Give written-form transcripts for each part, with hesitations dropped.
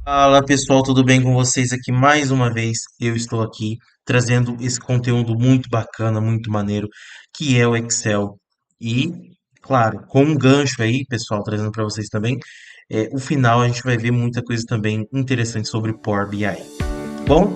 Fala pessoal, tudo bem com vocês aqui mais uma vez? Eu estou aqui trazendo esse conteúdo muito bacana, muito maneiro, que é o Excel. E, claro, com um gancho aí, pessoal, trazendo para vocês também, o final a gente vai ver muita coisa também interessante sobre Power BI. Bom,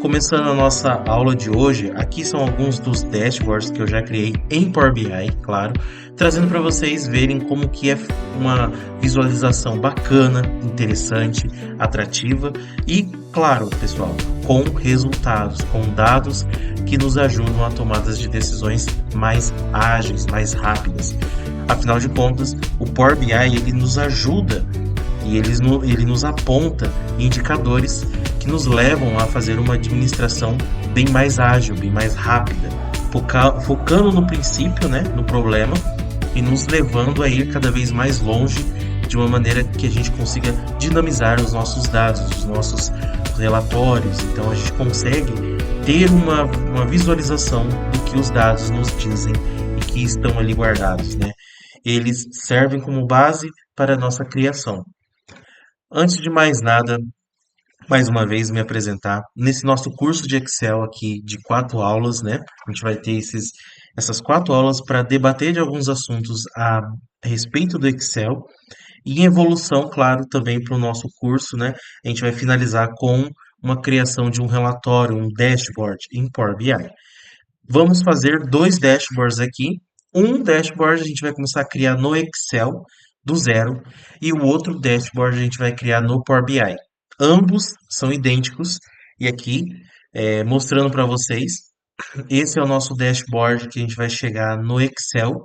começando a nossa aula de hoje, aqui são alguns dos dashboards que eu já criei em Power BI, claro, trazendo para vocês verem como que é uma visualização bacana, interessante, atrativa e, claro, pessoal, com resultados, com dados que nos ajudam a tomadas de decisões mais ágeis, mais rápidas. Afinal de contas, o Power BI ele nos ajuda e ele nos aponta indicadores que nos levam a fazer uma administração bem mais ágil, bem mais rápida, focando no princípio, né, no problema, e nos levando a ir cada vez mais longe de uma maneira que a gente consiga dinamizar os nossos dados, os nossos relatórios. Então a gente consegue ter uma visualização do que os dados nos dizem e que estão ali guardados, né? Eles servem como base para a nossa criação. Antes de mais nada, mais uma vez me apresentar. Nesse nosso curso de Excel aqui de 4 aulas, né? A gente vai ter essas 4 aulas para debater de alguns assuntos a respeito do Excel e em evolução, claro, também para o nosso curso, né? A gente vai finalizar com uma criação de um relatório, um dashboard em Power BI. Vamos fazer 2 dashboards aqui. Um dashboard a gente vai começar a criar no Excel do zero e o outro dashboard a gente vai criar no Power BI. Ambos são idênticos e aqui mostrando para vocês, esse é o nosso dashboard que a gente vai chegar no Excel,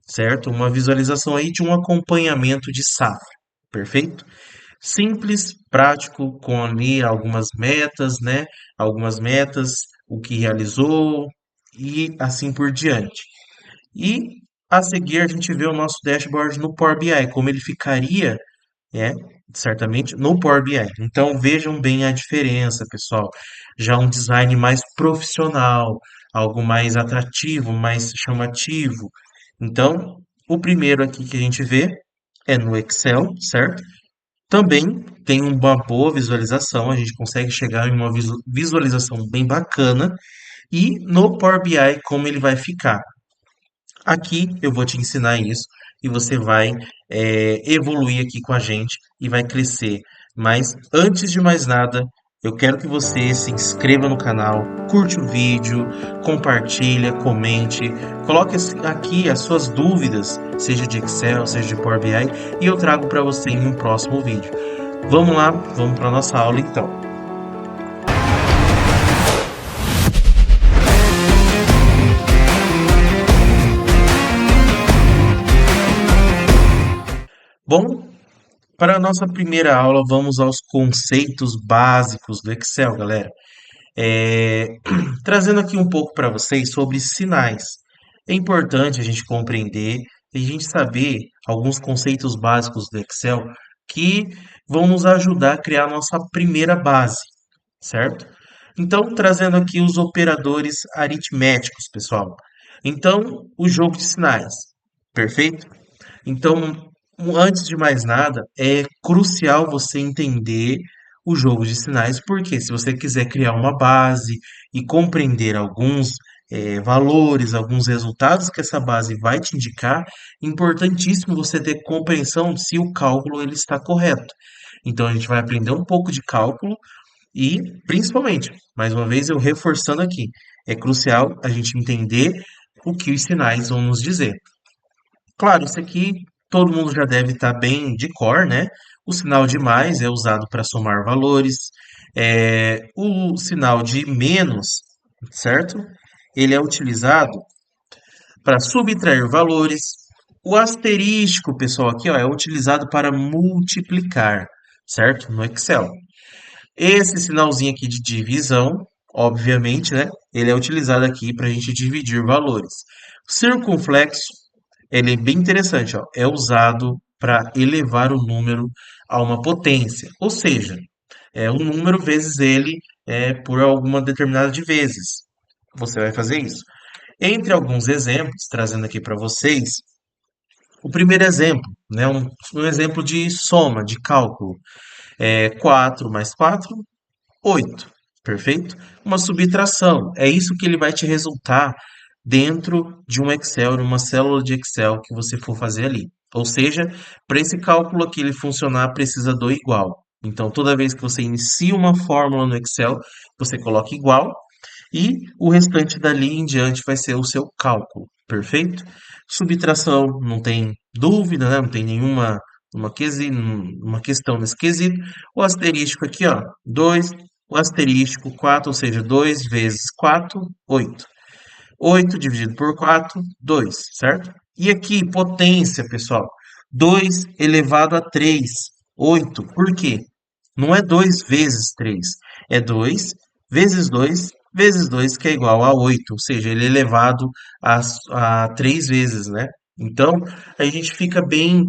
certo? Uma visualização aí de um acompanhamento de safra, perfeito? Simples, prático, com ali algumas metas, né? Algumas metas, o que realizou e assim por diante. E a seguir a gente vê o nosso dashboard no Power BI, como ele ficaria, é, certamente, no Power BI. Então vejam bem a diferença, pessoal. Já um design mais profissional, algo mais atrativo, mais chamativo. Então, o primeiro aqui que a gente vê é no Excel, certo? Também tem uma boa visualização, a gente consegue chegar em uma visualização bem bacana. E no Power BI, como ele vai ficar? Aqui eu vou te ensinar isso e você vai evoluir aqui com a gente e vai crescer. Mas antes de mais nada, eu quero que você se inscreva no canal, curte o vídeo, compartilha, comente, coloque aqui as suas dúvidas, seja de Excel, seja de Power BI, e eu trago para você em um próximo vídeo. Vamos lá, vamos para a nossa aula então. Bom, para a nossa primeira aula, vamos aos conceitos básicos do Excel, galera. É, trazendo aqui um pouco para vocês sobre sinais. É importante a gente compreender e a gente saber alguns conceitos básicos do Excel que vão nos ajudar a criar a nossa primeira base, certo? Então, trazendo aqui os operadores aritméticos, pessoal. Então, o jogo de sinais, perfeito? Então, antes de mais nada, é crucial você entender o jogo de sinais, porque se você quiser criar uma base e compreender alguns valores, alguns resultados que essa base vai te indicar, é importantíssimo você ter compreensão se o cálculo ele está correto. Então, a gente vai aprender um pouco de cálculo e, principalmente, mais uma vez eu reforçando aqui, é crucial a gente entender o que os sinais vão nos dizer. Claro, isso aqui todo mundo já deve estar bem de cor, né? O sinal de mais é usado para somar valores. O sinal de menos, certo? Ele é utilizado para subtrair valores. O asterístico, pessoal, aqui ó, é utilizado para multiplicar, certo? No Excel. Esse sinalzinho aqui de divisão, obviamente, né? Ele é utilizado aqui para a gente dividir valores. Circunflexo, ele é bem interessante, ó. É usado para elevar o número a uma potência, ou seja, é um número vezes ele por alguma determinada de vezes. Você vai fazer isso. Entre alguns exemplos, trazendo aqui para vocês, o primeiro exemplo, né, um exemplo de soma, de cálculo, é 4 mais 4, 8, perfeito? Uma subtração, é isso que ele vai te resultar dentro de um Excel, numa célula de Excel que você for fazer ali. Ou seja, para esse cálculo aqui ele funcionar, precisa do igual. Então, toda vez que você inicia uma fórmula no Excel, você coloca igual e o restante dali em diante vai ser o seu cálculo, perfeito? Subtração, não tem dúvida, né? Não tem nenhuma uma questão nesse quesito. O asterístico aqui, ó, 2, o asterístico 4, ou seja, 2 vezes 4, 8. 8 dividido por 4, 2, certo? E aqui, potência, pessoal. 2 elevado a 3, 8. Por quê? Não é 2 vezes 3, é 2 vezes 2 vezes 2, que é igual a 8, ou seja, ele é elevado a 3 vezes, né? Então, a gente fica bem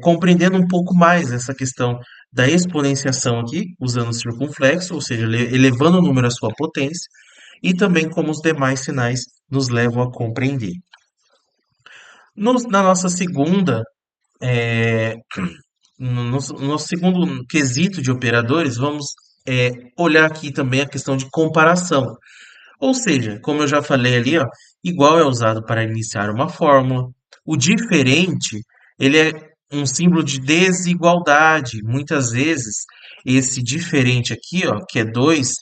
compreendendo um pouco mais essa questão da exponenciação aqui, usando o circunflexo, ou seja, elevando o número à sua potência, e também como os demais sinais nos levam a compreender. Na nossa segunda, é, no nosso segundo quesito de operadores, vamos olhar aqui também a questão de comparação. Ou seja, como eu já falei ali, ó, igual é usado para iniciar uma fórmula. O diferente, ele é um símbolo de desigualdade. Muitas vezes, esse diferente aqui, ó, que é dois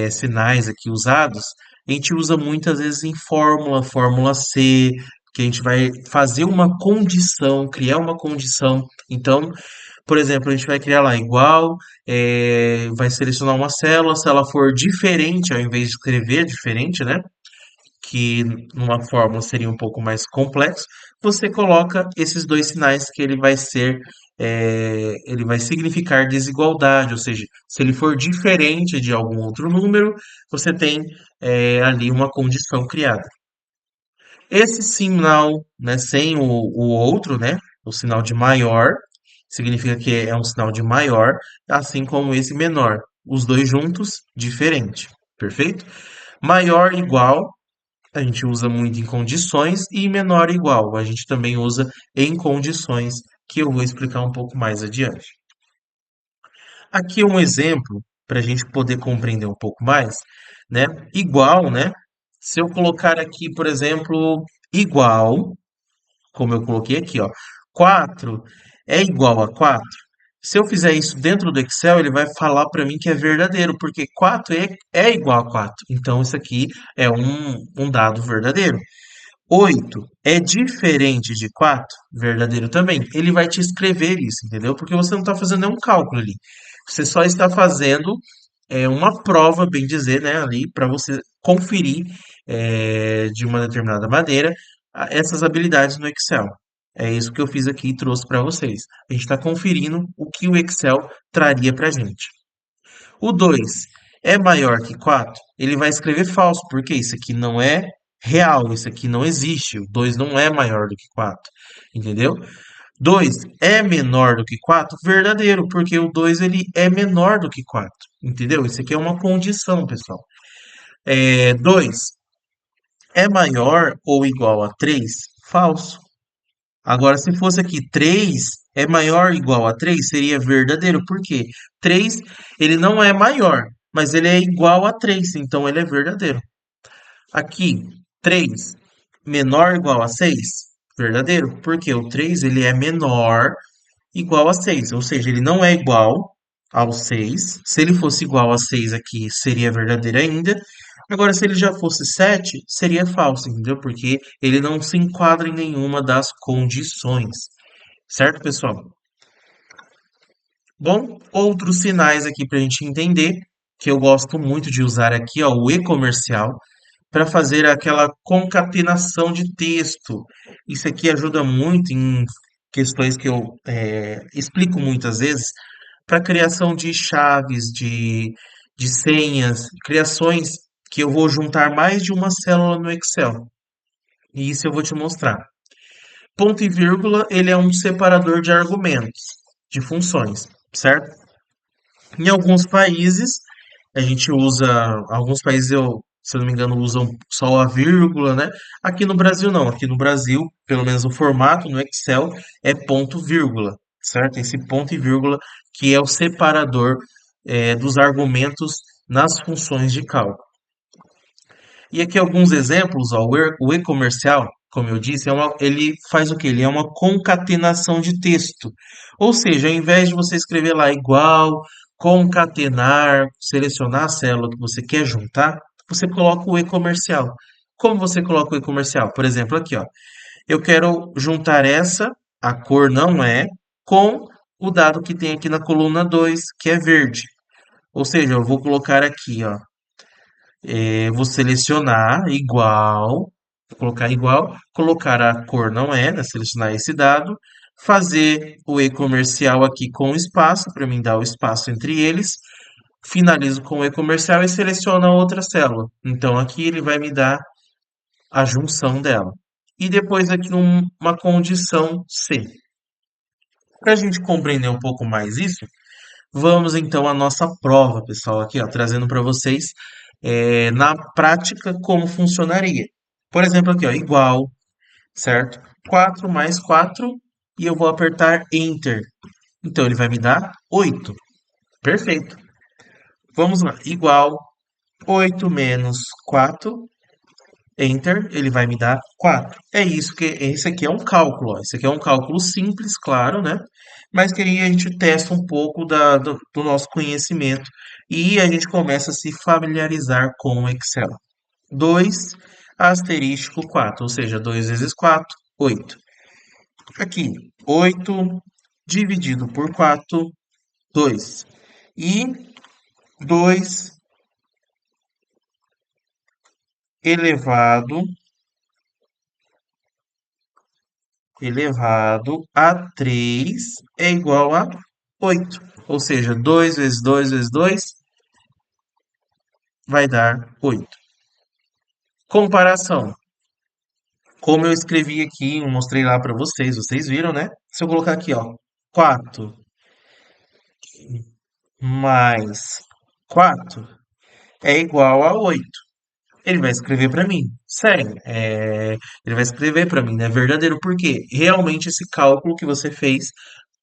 sinais aqui usados, a gente usa muitas vezes em fórmula, fórmula C, que a gente vai fazer uma condição, criar uma condição. Então, por exemplo, a gente vai criar lá igual, vai selecionar uma célula, se ela for diferente, ao invés de escrever diferente, né? Que numa fórmula seria um pouco mais complexo, você coloca esses dois sinais que ele vai significar desigualdade, ou seja, se ele for diferente de algum outro número, você tem ali uma condição criada. Esse sinal, né, sem o outro, né, o sinal de maior, significa que é um sinal de maior, assim como esse menor. Os dois juntos, diferente. Perfeito? Maior igual, a gente usa muito em condições, e menor igual, a gente também usa em condições, que eu vou explicar um pouco mais adiante. Aqui é um exemplo para a gente poder compreender um pouco mais, né? Igual, né? Se eu colocar aqui, por exemplo, igual, como eu coloquei aqui, ó, 4 é igual a 4. Se eu fizer isso dentro do Excel, ele vai falar para mim que é verdadeiro, porque 4 é igual a 4. Então, isso aqui é um dado verdadeiro. 8 é diferente de 4, verdadeiro também. Ele vai te escrever isso, entendeu? Porque você não está fazendo nenhum cálculo ali. Você só está fazendo uma prova, bem dizer, né, ali, para você conferir de uma determinada maneira essas habilidades no Excel. É isso que eu fiz aqui e trouxe para vocês. A gente está conferindo o que o Excel traria para a gente. O 2 é maior que 4, ele vai escrever falso, porque isso aqui não é real, isso aqui não existe. O 2 não é maior do que 4, entendeu? 2 é menor do que 4, verdadeiro, porque o 2 ele é menor do que 4, entendeu? Isso aqui é uma condição, pessoal. 2 é maior ou igual a 3, falso. Agora, se fosse aqui 3 é maior ou igual a 3, seria verdadeiro. Por quê? 3 ele não é maior, mas ele é igual a 3, então ele é verdadeiro. Aqui, 3 menor ou igual a 6, verdadeiro. Porque o 3 ele é menor igual a 6, ou seja, ele não é igual ao 6. Se ele fosse igual a 6 aqui, seria verdadeiro ainda. Agora, se ele já fosse 7, seria falso, entendeu? Porque ele não se enquadra em nenhuma das condições. Certo, pessoal? Bom, outros sinais aqui para a gente entender, que eu gosto muito de usar aqui, ó, o e-comercial, para fazer aquela concatenação de texto. Isso aqui ajuda muito em questões que eu explico muitas vezes, para criação de chaves, de senhas, criações que eu vou juntar mais de uma célula no Excel. E isso eu vou te mostrar. Ponto e vírgula, ele é um separador de argumentos, de funções, certo? Em alguns países, a gente usa, alguns países eu se eu não me engano, usam só a vírgula, né? Aqui no Brasil não. Aqui no Brasil, pelo menos o formato no Excel é ponto vírgula, certo? Esse ponto e vírgula que é o separador dos argumentos nas funções de cálculo. E aqui alguns exemplos, ó, o e-comercial, como eu disse, ele faz o quê? Ele é uma concatenação de texto. Ou seja, ao invés de você escrever lá igual, concatenar, selecionar a célula que você quer juntar, você coloca o e-comercial. Como você coloca o e-comercial? Por exemplo, aqui, ó, eu quero juntar essa, a cor não é, com o dado que tem aqui na coluna 2, que é verde. Ou seja, eu vou colocar aqui, ó, vou selecionar igual, colocar igual, colocar a cor não é, né? Selecionar esse dado, fazer o e-comercial aqui com espaço, para mim dar o espaço entre eles, finalizo com o e-comercial e seleciono a outra célula. Então aqui ele vai me dar a junção dela. E depois aqui uma condição C. Para a gente compreender um pouco mais isso, vamos então à nossa prova, pessoal, aqui, ó, trazendo para vocês na prática como funcionaria. Por exemplo, aqui, ó, igual, certo? 4 mais 4 e eu vou apertar Enter. Então ele vai me dar 8. Perfeito. Vamos lá. Igual 8 menos 4. Enter, ele vai me dar 4. É isso que esse aqui é um cálculo, ó. Esse aqui é um cálculo simples, claro, né? Mas que aí a gente testa um pouco do nosso conhecimento e a gente começa a se familiarizar com o Excel. 2 asterístico 4, ou seja, 2 vezes 4, 8. Aqui, 8 dividido por 4, 2. E 2 elevado a 3 é igual a 8. Ou seja, 2 vezes 2 vezes 2 vai dar 8. Comparação. Como eu escrevi aqui, eu mostrei lá para vocês, vocês viram, né? Se eu colocar aqui, ó, 4 mais 4 é igual a 8. Ele vai escrever para mim. Sério, ele vai escrever para mim, né? Verdadeiro, porque realmente esse cálculo que você fez,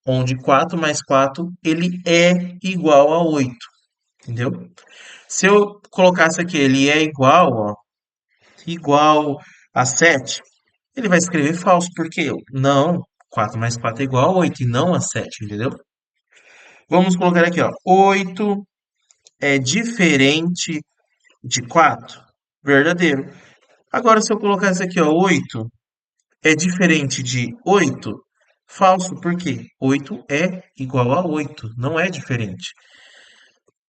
onde 4 mais 4 ele é igual a 8, entendeu? Se eu colocasse aqui, ele é igual, ó, igual a 7, ele vai escrever falso, porque não, 4 mais 4 é igual a 8 e não a 7, entendeu? Vamos colocar aqui, ó, 8 é diferente de 4, verdadeiro. Agora, se eu colocasse aqui, ó, 8 é diferente de 8, falso, por quê? 8 é igual a 8, não é diferente.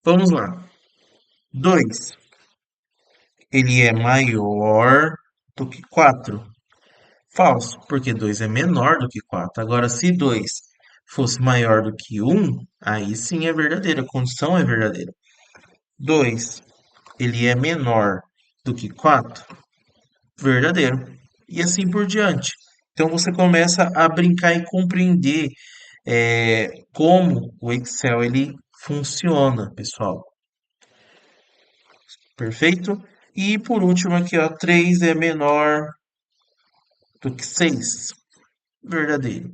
Vamos lá. 2, ele é maior do que 4. Falso, porque 2 é menor do que 4. Agora, se 2 fosse maior do que 1, aí sim é verdadeiro, a condição é verdadeira. 2, ele é menor do que 4, verdadeiro. E assim por diante. Então você começa a brincar e compreender como o Excel ele funciona, pessoal. Perfeito? E por último aqui, ó, 3 é menor do que 6, verdadeiro.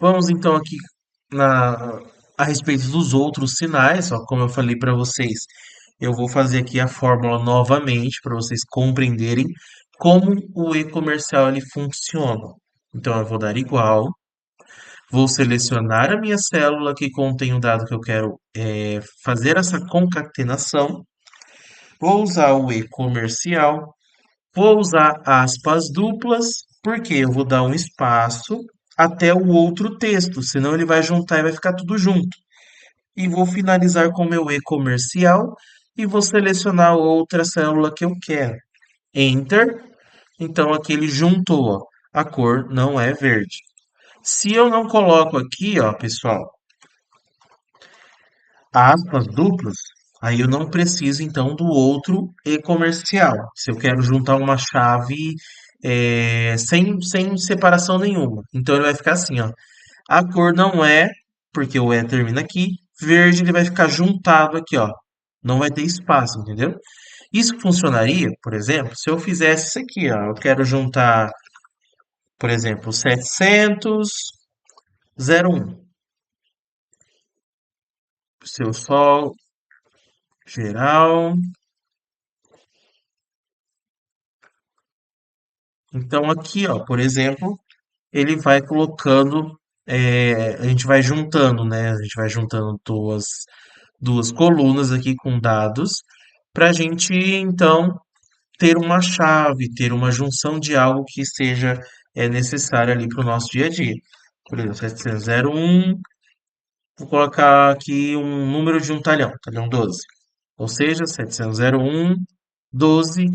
Vamos então aqui na, a respeito dos outros sinais, ó, como eu falei para vocês, eu vou fazer aqui a fórmula novamente para vocês compreenderem como o e-comercial ele funciona. Então eu vou dar igual, vou selecionar a minha célula que contém o dado que eu quero fazer essa concatenação, vou usar o e-comercial, vou usar aspas duplas, porque eu vou dar um espaço até o outro texto, senão ele vai juntar e vai ficar tudo junto. E vou finalizar com o meu e-comercial e vou selecionar outra célula que eu quero. Enter. Então aqui ele juntou, ó. A cor não é verde. Se eu não coloco aqui, ó, pessoal, aspas duplas, aí eu não preciso então do outro e-comercial. Se eu quero juntar uma chave sem separação nenhuma. Então ele vai ficar assim, ó. A cor não é, porque o E termina aqui, verde ele vai ficar juntado aqui, ó. Não vai ter espaço, entendeu? Isso funcionaria, por exemplo, se eu fizesse isso aqui, ó. Eu quero juntar, por exemplo, 700,01. Seu sol geral. Então aqui, ó, por exemplo, ele vai colocando, a gente vai juntando, né? A gente vai juntando duas colunas aqui com dados para a gente então ter uma chave, ter uma junção de algo que seja necessário ali para o nosso dia a dia. Por exemplo, 701, vou colocar aqui um número de um talhão, talhão 12. Ou seja, 701, 12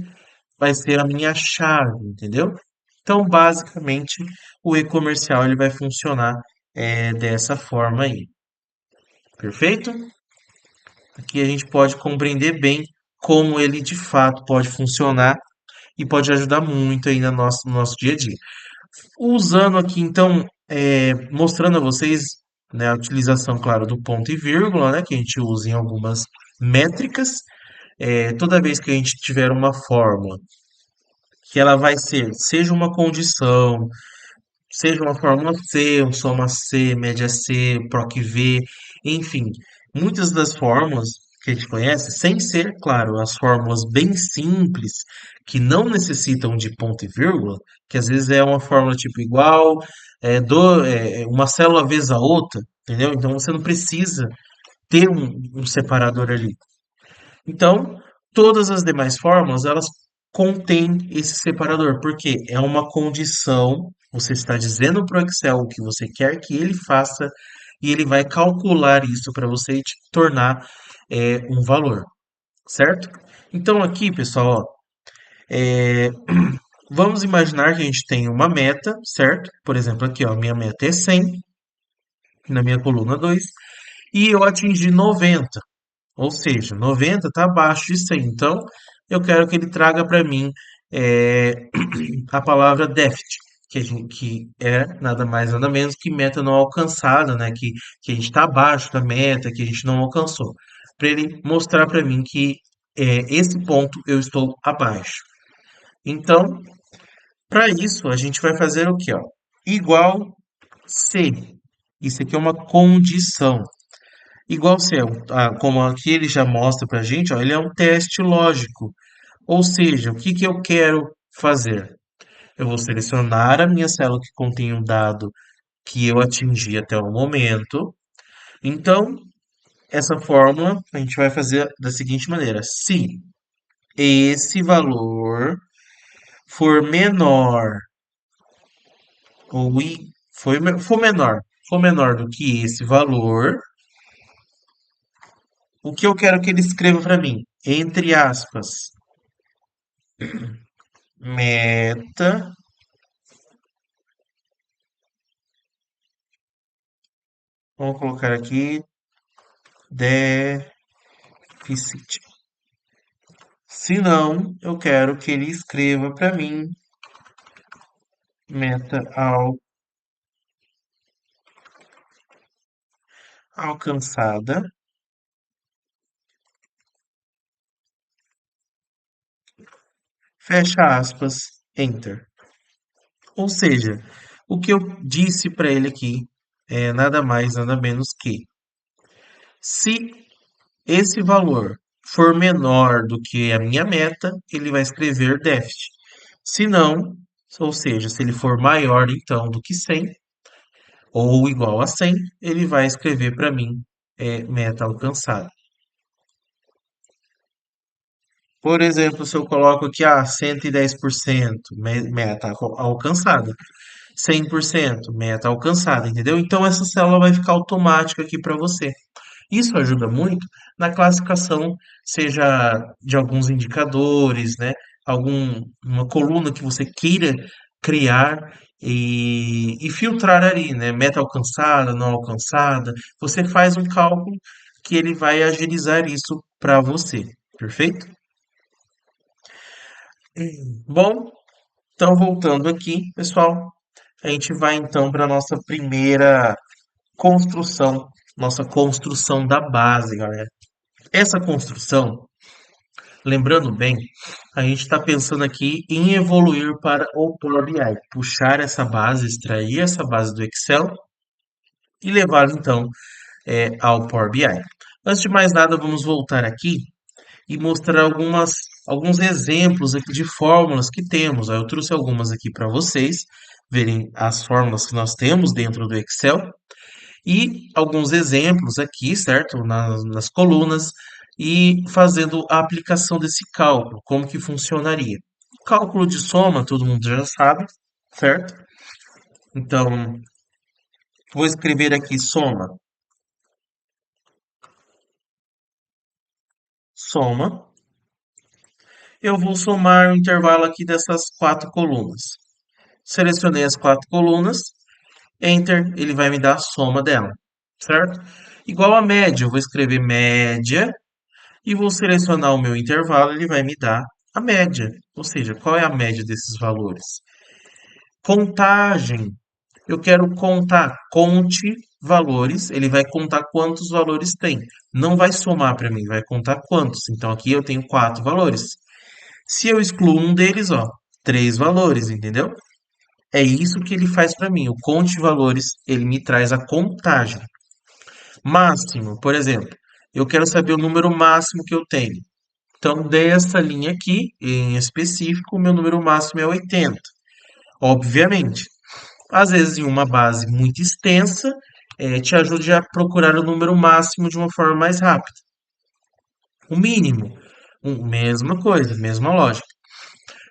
vai ser a minha chave, entendeu? Então, basicamente, o e-comercial ele vai funcionar dessa forma aí, perfeito? Aqui a gente pode compreender bem como ele de fato pode funcionar e pode ajudar muito aí no nosso dia a dia. Usando aqui, então, mostrando a vocês, né, a utilização, claro, do ponto e vírgula, né, que a gente usa em algumas métricas. Toda vez que a gente tiver uma fórmula que ela vai ser, seja uma condição, seja uma fórmula C, um soma C, média C, proc V, enfim, muitas das fórmulas que a gente conhece, sem ser, claro, as fórmulas bem simples, que não necessitam de ponto e vírgula, que às vezes é uma fórmula tipo igual, uma célula vezes a outra, entendeu? Então você não precisa ter um separador ali. Então, todas as demais fórmulas, elas contêm esse separador, porque é uma condição, você está dizendo para o Excel o que você quer que ele faça, e ele vai calcular isso para você e te tornar um valor, certo? Então aqui, pessoal, ó, vamos imaginar que a gente tem uma meta, certo? Por exemplo, aqui, ó, minha meta é 100 na minha coluna 2 e eu atingi 90. Ou seja, 90 está abaixo de 100. Então, eu quero que ele traga para mim é, a palavra déficit, que é nada mais nada menos que meta não alcançada, né? Que a gente está abaixo da meta, que a gente não alcançou. Para ele mostrar para mim que esse ponto eu estou abaixo. Então, para isso, a gente vai fazer o quê? Ó? Igual C. Isso aqui é uma condição. Igual se é, como aqui ele já mostra pra gente, ó, ele é um teste lógico. Ou seja, o que que eu quero fazer? Eu vou selecionar a minha célula que contém o dado que eu atingi até o momento. Então, essa fórmula a gente vai fazer da seguinte maneira: se esse valor for menor ou for menor do que esse valor, o que eu quero que ele escreva para mim? Entre aspas, meta, vamos colocar aqui déficit. Se não, eu quero que ele escreva para mim meta alcançada, fecha aspas, enter. Ou seja, o que eu disse para ele aqui é nada mais, nada menos que se esse valor for menor do que a minha meta, ele vai escrever déficit. Se não, ou seja, se ele for maior então do que 100 ou igual a 100, ele vai escrever para mim meta alcançada. Por exemplo, se eu coloco aqui 110%, meta alcançada. 100%, meta alcançada, entendeu? Então essa célula vai ficar automática aqui para você. Isso ajuda muito na classificação, seja de alguns indicadores, né? Uma coluna que você queira criar e filtrar ali, né? Meta alcançada, não alcançada. Você faz um cálculo que ele vai agilizar isso para você. Perfeito? Bom, então voltando aqui, pessoal, a gente vai então para a nossa primeira nossa construção da base, galera. Essa construção Lembrando bem, a gente está pensando aqui em evoluir para o Power BI, puxar essa base, extrair essa base do Excel e levá-la então ao Power BI. Antes de mais nada, vamos voltar aqui e mostrar alguns exemplos aqui de fórmulas que temos. Eu trouxe algumas aqui para vocês verem as fórmulas que nós temos dentro do Excel e alguns exemplos aqui, certo? Nas colunas e fazendo a aplicação desse cálculo, como que funcionaria. O cálculo de soma, todo mundo já sabe, certo? Então, vou escrever aqui soma, soma. Eu vou somar o intervalo aqui dessas quatro colunas. Selecionei as quatro colunas, Enter, ele vai me dar a soma dela, certo? Igual a média, eu vou escrever média e vou selecionar o meu intervalo, ele vai me dar a média. Ou seja, qual é a média desses valores? Contagem. Eu quero contar, conte valores, ele vai contar quantos valores tem. Não vai somar para mim, vai contar quantos. Então aqui eu tenho quatro valores. Se eu excluo um deles, ó, três valores, entendeu? É isso que ele faz para mim. O conte de valores, ele me traz a contagem. Máximo, por exemplo, eu quero saber o número máximo que eu tenho. Então, dessa linha aqui, em específico, o meu número máximo é 80. Obviamente. Às vezes, em uma base muito extensa, te ajude a procurar o número máximo de uma forma mais rápida. O mínimo, mesma coisa, mesma lógica.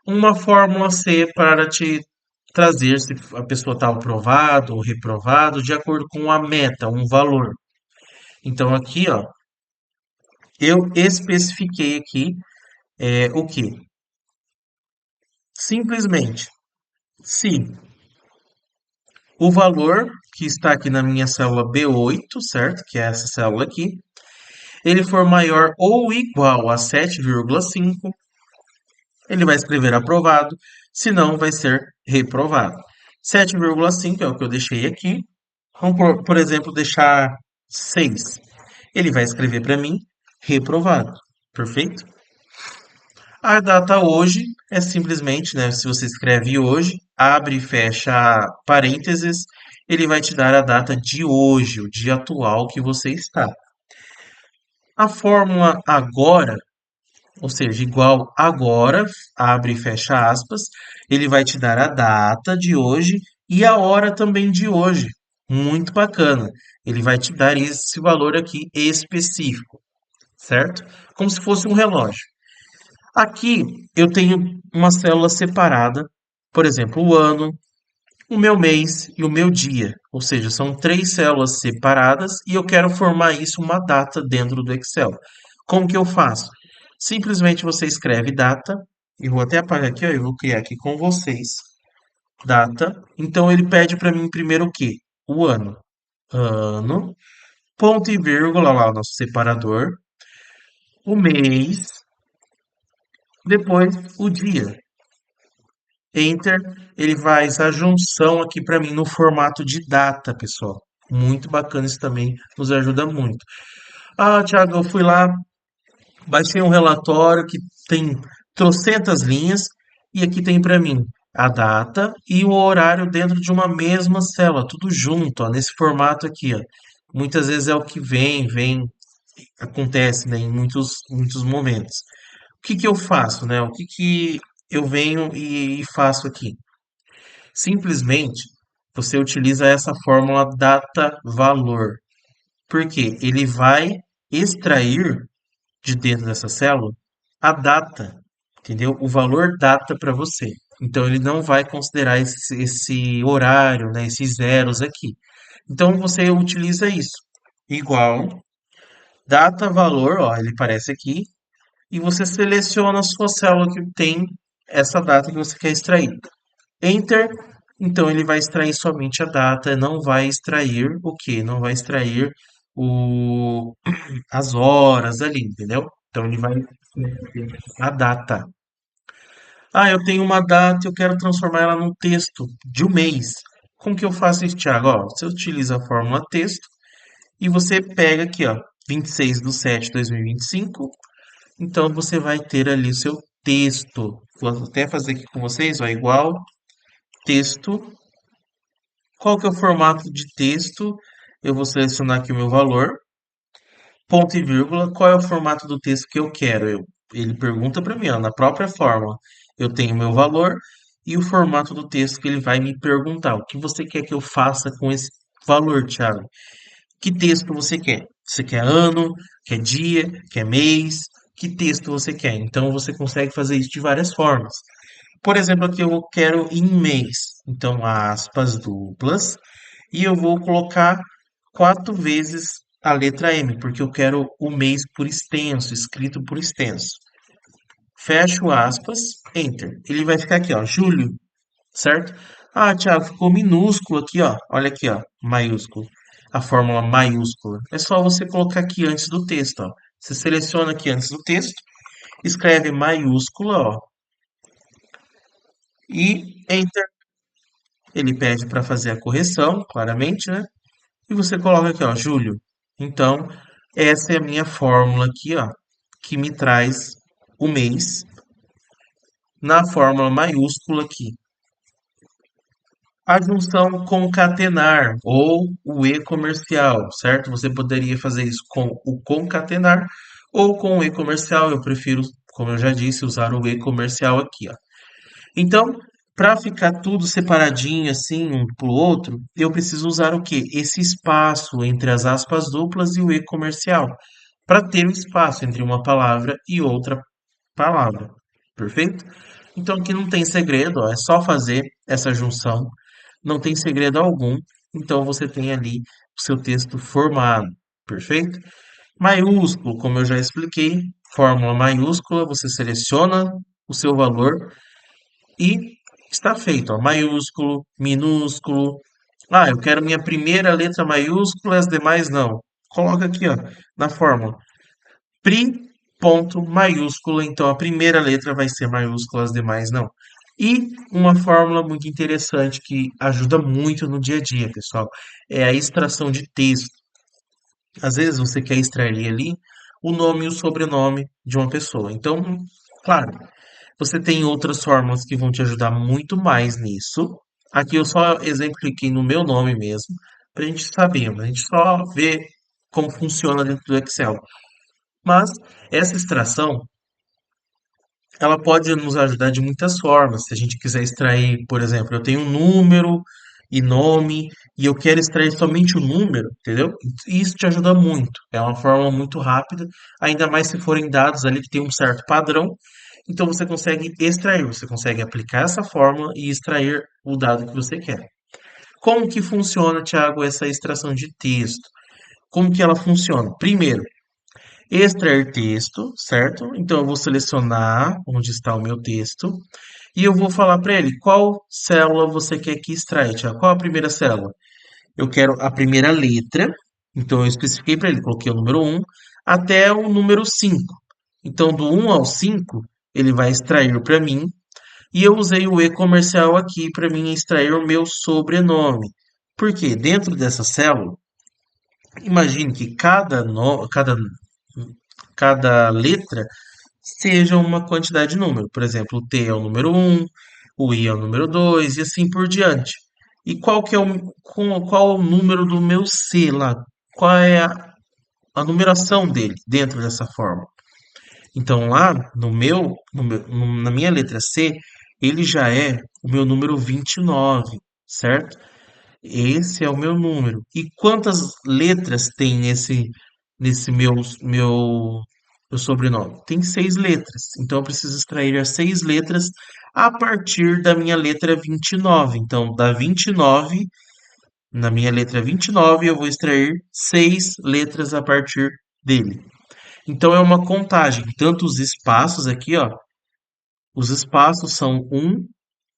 Uma fórmula C para te trazer se a pessoa está aprovado ou reprovado de acordo com a meta, um valor. Então aqui, ó, eu especifiquei aqui o que? Simplesmente, se o valor que está aqui na minha célula B8, certo? Que é essa célula aqui, ele for maior ou igual a 7,5, ele vai escrever aprovado, senão vai ser reprovado. 7,5 é o que eu deixei aqui. Vamos, por exemplo, deixar 6. Ele vai escrever para mim reprovado. Perfeito? A data hoje é simplesmente, né? Se você escreve hoje, abre e fecha parênteses, ele vai te dar a data de hoje, o dia atual que você está. A fórmula agora, ou seja, igual agora, abre e fecha aspas, ele vai te dar a data de hoje e a hora também de hoje. Muito bacana. Ele vai te dar esse valor aqui específico, certo? Como se fosse um relógio. Aqui eu tenho uma célula separada, por exemplo, o ano, o meu mês e o meu dia. Ou seja, são três células separadas e eu quero formar isso uma data dentro do Excel. Como que eu faço? Simplesmente você escreve data, e vou até apagar aqui, ó, eu vou criar aqui com vocês data. Então ele pede para mim primeiro o quê? O ano. Ano, ponto e vírgula lá, o nosso separador, o mês, depois o dia. Enter, ele faz a junção aqui para mim no formato de data, pessoal. Muito bacana, isso também nos ajuda muito. Ah, Thiago, eu fui lá, baixei um relatório que tem trocentas linhas e aqui tem para mim a data e o horário dentro de uma mesma célula, tudo junto, ó, nesse formato aqui, ó. Muitas vezes é o que acontece, né, em muitos momentos. O que que eu faço, né? O que que eu venho e faço aqui? Simplesmente você utiliza essa fórmula data-valor. Por quê? Ele vai extrair de dentro dessa célula a data, entendeu? O valor data para você. Então ele não vai considerar esse horário, né, esses zeros aqui. Então você utiliza isso. Igual data valor, ó, ele aparece aqui e você seleciona a sua célula que tem essa data que você quer extrair. Enter, então ele vai extrair somente a data, não vai extrair o quê? Não vai extrair o, as horas ali, entendeu? Então ele vai extrair a data. Ah, eu tenho uma data e eu quero transformar ela num texto de um mês. Como que eu faço isso, Thiago? Ó, você utiliza a fórmula texto e você pega aqui, ó, 26 de 7 de 2025, Então você vai ter ali o seu texto. Vou até fazer aqui com vocês, ó, igual texto. Qual que é o formato de texto? Eu vou selecionar aqui o meu valor, ponto e vírgula. Qual é o formato do texto que eu quero? Ele pergunta para mim, ó, na própria fórmula. Eu tenho o meu valor e o formato do texto que ele vai me perguntar. O que você quer que eu faça com esse valor, Thiago? Que texto você quer? Você quer ano? Quer dia? Quer mês? Que texto você quer? Então você consegue fazer isso de várias formas. Por exemplo, aqui eu quero em mês. Então, aspas duplas. E eu vou colocar 4 vezes a letra M, porque eu quero o mês por extenso, escrito por extenso. Fecho aspas, Enter. Ele vai ficar aqui, ó, julho, certo? Ah, Thiago, ficou minúsculo aqui, ó. Olha aqui, ó, maiúsculo. A fórmula maiúscula. É só você colocar aqui antes do texto, ó. Você seleciona aqui antes do texto, escreve maiúscula, ó, e Enter. Ele pede para fazer a correção, claramente, né? E você coloca aqui, ó, julho. Então, essa é a minha fórmula aqui, ó, que me traz o mês na fórmula maiúscula aqui. A junção concatenar ou o e comercial, certo? Você poderia fazer isso com o concatenar ou com o e comercial. Eu prefiro, como eu já disse, usar o e comercial aqui, ó. Então, para ficar tudo separadinho assim, um pro outro, eu preciso usar o quê? Esse espaço entre as aspas duplas e o e comercial, para ter um espaço entre uma palavra e outra palavra. Perfeito? Então, aqui não tem segredo, ó, é só fazer essa junção, não tem segredo algum. Então, você tem ali o seu texto formado. Perfeito? Maiúsculo, como eu já expliquei, fórmula maiúscula, você seleciona o seu valor e está feito, ó, maiúsculo, minúsculo. Ah, eu quero minha primeira letra maiúscula e as demais não. Coloca aqui, ó, na fórmula. Pri, ponto, maiúsculo. Então, a primeira letra vai ser maiúscula, as demais não. E uma fórmula muito interessante que ajuda muito no dia a dia, pessoal, é a extração de texto. Às vezes você quer extrair ali o nome e o sobrenome de uma pessoa. Então, claro, você tem outras fórmulas que vão te ajudar muito mais nisso. Aqui eu só exemplifiquei no meu nome mesmo, para a gente saber, né? A gente só ver como funciona dentro do Excel. Mas essa extração, ela pode nos ajudar de muitas formas. Se a gente quiser extrair, por exemplo, eu tenho um número e nome e eu quero extrair somente o número, entendeu? E isso te ajuda muito. É uma forma muito rápida, ainda mais se forem dados ali que tem um certo padrão. Então você consegue extrair, você consegue aplicar essa fórmula e extrair o dado que você quer. Como que funciona, Thiago, essa extração de texto? Como que ela funciona? Primeiro, extrair texto, certo? Então eu vou selecionar onde está o meu texto e eu vou falar para ele qual célula você quer que extraia, Thiago. Qual a primeira célula? Eu quero a primeira letra, então eu especifiquei para ele, coloquei o número 1 até o número 5. Então do 1 ao 5 ele vai extrair para mim e eu usei o e comercial aqui para mim extrair o meu sobrenome. Porque dentro dessa célula, imagine que cada letra seja uma quantidade de número. Por exemplo, o T é o número 1, o I é o número 2 e assim por diante. E qual é o número do meu C lá? Qual é a numeração dele dentro dessa forma? Então lá na minha letra C, ele já é o meu número 29, certo? Esse é o meu número. E quantas letras tem nesse meu sobrenome? Tem 6 letras. Então eu preciso extrair as 6 letras a partir da minha letra 29. Então, da 29, na minha letra 29, eu vou extrair 6 letras a partir dele. Então é uma contagem. Tanto os espaços aqui, ó. Os espaços são um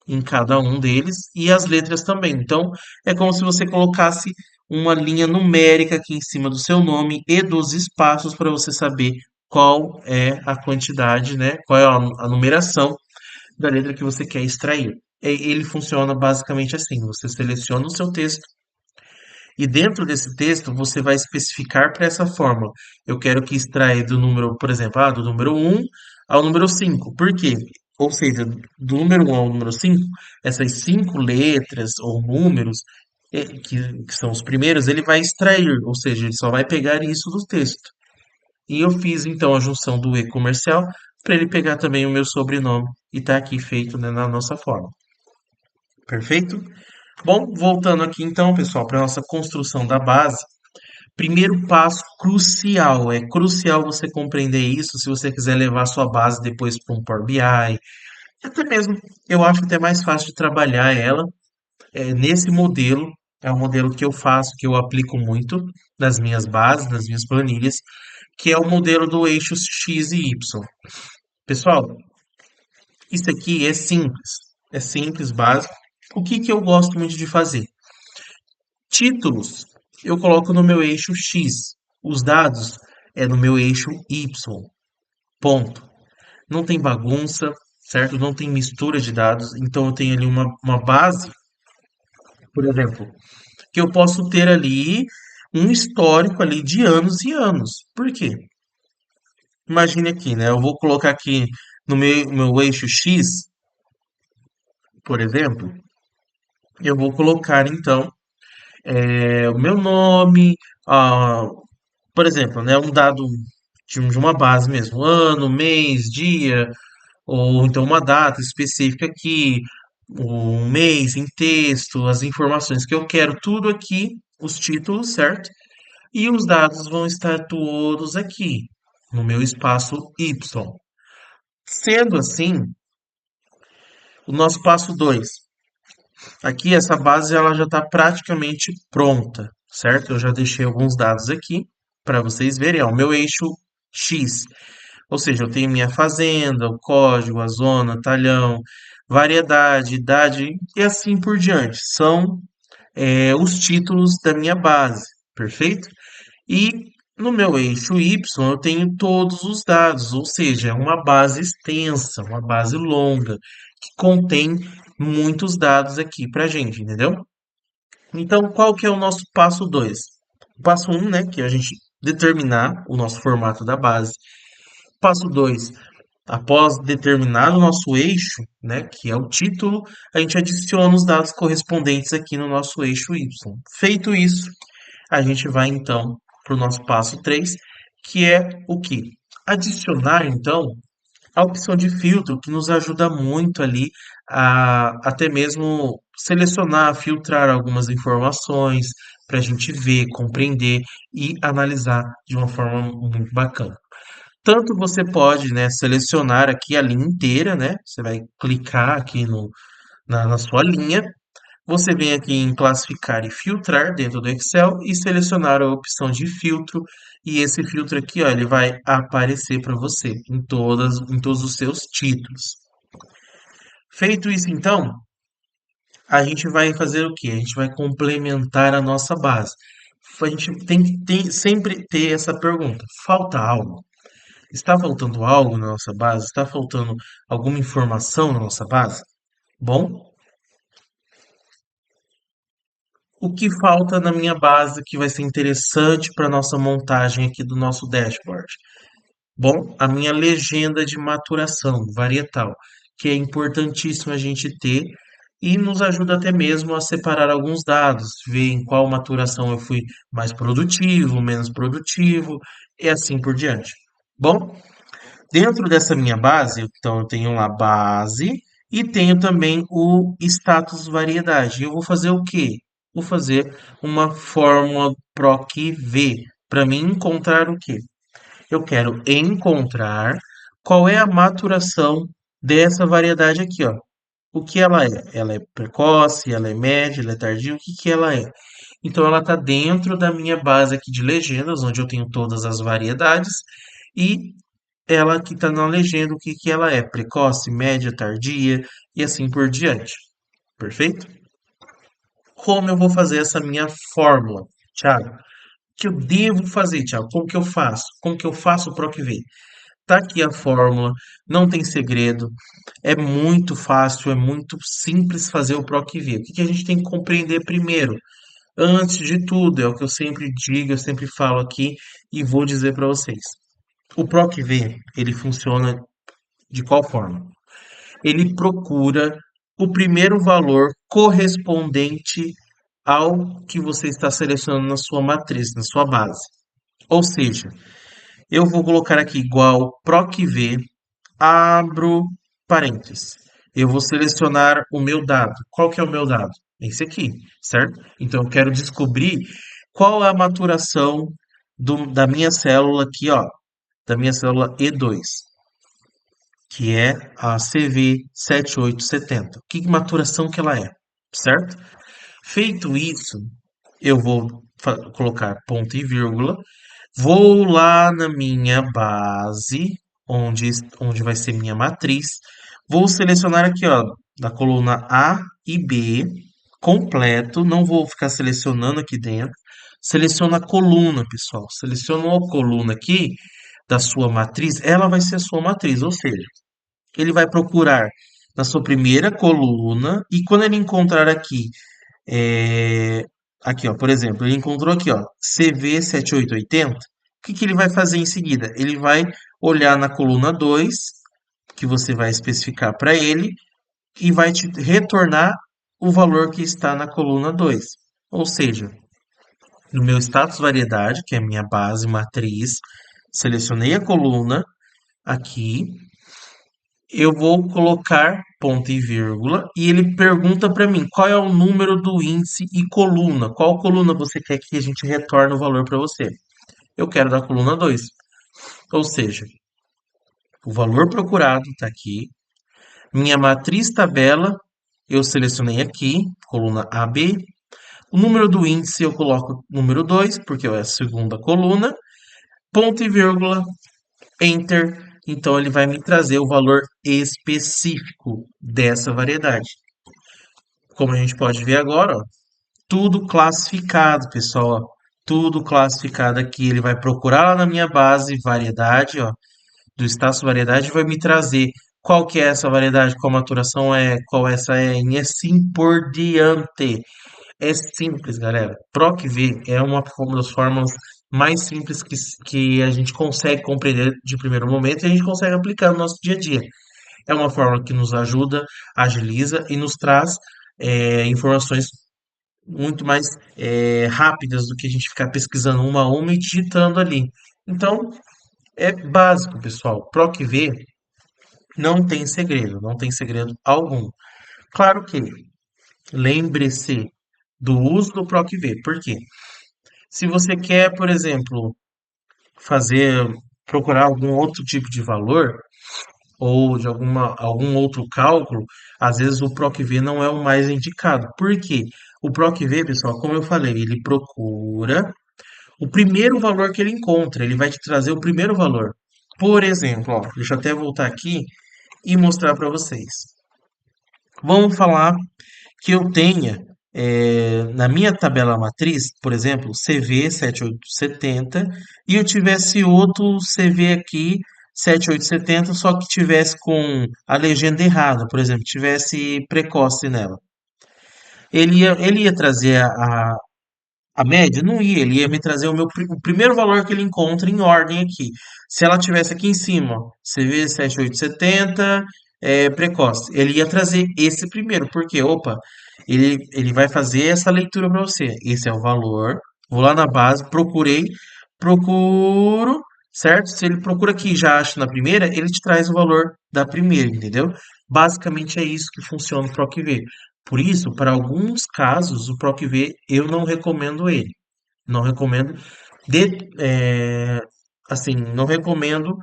em cada um deles e as letras também. Então, é como se você colocasse uma linha numérica aqui em cima do seu nome e dos espaços para você saber qual é a quantidade, né? Qual é a numeração da letra que você quer extrair. Ele funciona basicamente assim: você seleciona o seu texto E dentro desse texto, você vai especificar para essa fórmula. Eu quero que extraia do número, por exemplo, do número um ao número 5. Por quê? Ou seja, do número um ao número 5, essas 5 letras ou números, que são os primeiros, ele vai extrair, ou seja, ele só vai pegar isso do texto. E eu fiz então a junção do e comercial para ele pegar também o meu sobrenome e tá aqui feito, né, na nossa forma. Perfeito? Bom, voltando aqui então, pessoal, para nossa construção da base. Primeiro passo crucial, é crucial você compreender isso se você quiser levar a sua base depois para um Power BI. Até mesmo, eu acho até mais fácil de trabalhar ela nesse modelo. É um modelo que eu faço, que eu aplico muito nas minhas bases, nas minhas planilhas, que é o modelo do eixo X e Y. Pessoal, isso aqui é simples, básico. O que que eu gosto muito de fazer? Títulos, eu coloco no meu eixo X. Os dados é no meu eixo Y. Ponto. Não tem bagunça, certo? Não tem mistura de dados. Então eu tenho ali uma base, por exemplo, que eu posso ter ali um histórico ali de anos e anos. Por quê? Imagine aqui, né? Eu vou colocar aqui no meu eixo X, por exemplo, eu vou colocar então o meu nome, ah, por exemplo, né, um dado de uma base mesmo, ano, mês, dia, ou então uma data específica aqui, um mês em texto, as informações que eu quero, tudo aqui, os títulos, certo? E os dados vão estar todos aqui, no meu espaço Y. Sendo assim, o nosso passo 2. Aqui, essa base ela já está praticamente pronta, certo? Eu já deixei alguns dados aqui para vocês verem. Ó, o meu eixo X, ou seja, eu tenho minha fazenda, o código, a zona, talhão, variedade, idade e assim por diante. São os títulos da minha base, perfeito? E no meu eixo Y eu tenho todos os dados, ou seja, é uma base extensa, uma base longa, que contém muitos dados aqui para a gente, entendeu? Então, qual que é o nosso passo 2? Passo um, né, que é a gente determinar o nosso formato da base. Passo 2, após determinar o nosso eixo, né, que é o título, a gente adiciona os dados correspondentes aqui no nosso eixo Y. Feito isso, a gente vai então para o nosso passo 3, que é o que? Adicionar então a opção de filtro, que nos ajuda muito ali a até mesmo selecionar, filtrar algumas informações para a gente ver, compreender e analisar de uma forma muito bacana. Tanto você pode, né, selecionar aqui a linha inteira, né? Você vai clicar aqui na sua linha, você vem aqui em classificar e filtrar dentro do Excel e selecionar a opção de filtro. E esse filtro aqui, ó, ele vai aparecer para você em todos os seus títulos. Feito isso, então, a gente vai fazer o quê? A gente vai complementar a nossa base. A gente tem que sempre ter essa pergunta: falta algo? Está faltando algo na nossa base? Está faltando alguma informação na nossa base? Bom, o que falta na minha base que vai ser interessante para nossa montagem aqui do nosso dashboard? Bom, a minha legenda de maturação varietal, que é importantíssimo a gente ter e nos ajuda até mesmo a separar alguns dados, ver em qual maturação eu fui mais produtivo, menos produtivo e assim por diante. Bom, dentro dessa minha base, então eu tenho lá base e tenho também o status variedade. Eu vou fazer o quê? Vou fazer uma fórmula proc v para mim encontrar o quê? Eu quero encontrar qual é a maturação dessa variedade aqui, ó. O que ela é? Ela é precoce, ela é média, ela é tardia, o que que ela é? Então ela está dentro da minha base aqui de legendas, onde eu tenho todas as variedades, e ela que está na legenda, o que que ela é? Precoce, média, tardia e assim por diante. Perfeito? Como eu vou fazer essa minha fórmula, Thiago? O que eu devo fazer, Thiago? Como que eu faço? Como que eu faço o PROC-V? Tá aqui a fórmula, não tem segredo, é muito fácil, é muito simples fazer o PROC-V. O que que a gente tem que compreender primeiro? Antes de tudo, é o que eu sempre digo, eu sempre falo aqui e vou dizer para vocês. O PROC-V, ele funciona de qual forma? Ele procura o primeiro valor correspondente ao que você está selecionando na sua matriz, na sua base. Ou seja, eu vou colocar aqui igual PROC-V, abro parênteses. Eu vou selecionar o meu dado. Qual que é o meu dado? Esse aqui, certo? Então eu quero descobrir qual é a maturação da minha célula aqui, ó, da minha célula E2, que é a CV7870. Que maturação que ela é, certo? Feito isso, eu vou colocar ponto e vírgula. Vou lá na minha base, onde vai ser minha matriz. Vou selecionar aqui, ó, da coluna A e B, completo. Não vou ficar selecionando aqui dentro. Seleciona a coluna, pessoal. Seleciona a coluna aqui da sua matriz. Ela vai ser a sua matriz, ou seja, ele vai procurar na sua primeira coluna e quando ele encontrar aqui é, aqui, ó, por exemplo, ele encontrou aqui, ó, CV7880. O que que ele vai fazer em seguida? Ele vai olhar na coluna 2 que você vai especificar para ele, e vai te retornar o valor que está na coluna 2. Ou seja, no meu status variedade, que é a minha base matriz, selecionei a coluna aqui, eu vou colocar ponto e vírgula e ele pergunta para mim qual é o número do índice e coluna. Qual coluna você quer que a gente retorne o valor para você? Eu quero da coluna 2. Ou seja, o valor procurado está aqui. Minha matriz tabela eu selecionei aqui, coluna AB. O número do índice eu coloco número 2 porque é a segunda coluna. Ponto e vírgula, Enter. Então ele vai me trazer o valor específico dessa variedade. Como a gente pode ver agora, ó, tudo classificado, pessoal. Ó, tudo classificado aqui. Ele vai procurar lá na minha base variedade, ó, do status variedade, e vai me trazer qual que é essa variedade, qual maturação é, qual essa é, e assim por diante. É simples, galera. PROC-V é uma das formas mais simples que a gente consegue compreender de primeiro momento e a gente consegue aplicar no nosso dia a dia. É uma forma que nos ajuda, agiliza e nos traz informações muito mais rápidas do que a gente ficar pesquisando uma a uma e digitando ali. Então, é básico, pessoal. PROC-V não tem segredo, não tem segredo algum. Claro que lembre-se do uso do PROC-V. Por quê? Se você quer, por exemplo, fazer, procurar algum outro tipo de valor ou de algum outro cálculo, às vezes o PROC-V não é o mais indicado. Por quê? O PROC-V, pessoal, como eu falei, ele procura o primeiro valor que ele encontra, ele vai te trazer o primeiro valor. Por exemplo, ó, deixa eu até voltar aqui e mostrar para vocês. Vamos falar que eu tenha na minha tabela matriz, por exemplo, CV7870, e eu tivesse outro CV aqui 7870, só que tivesse com a legenda errada, por exemplo, tivesse precoce nela. Ele ia trazer a média? Não ia, ele ia me trazer o primeiro valor que ele encontra em ordem aqui. Se ela tivesse aqui em cima, ó, CV7870, precoce, ele ia trazer esse primeiro, porque, opa, ele vai fazer essa leitura para você. Esse é o valor. Vou lá na base, procuro, certo? Se ele procura aqui e já acha na primeira, ele te traz o valor da primeira, entendeu? Basicamente é isso que funciona o PROC-V. Por isso, para alguns casos, o PROC-V eu não recomendo ele. Não recomendo assim, não recomendo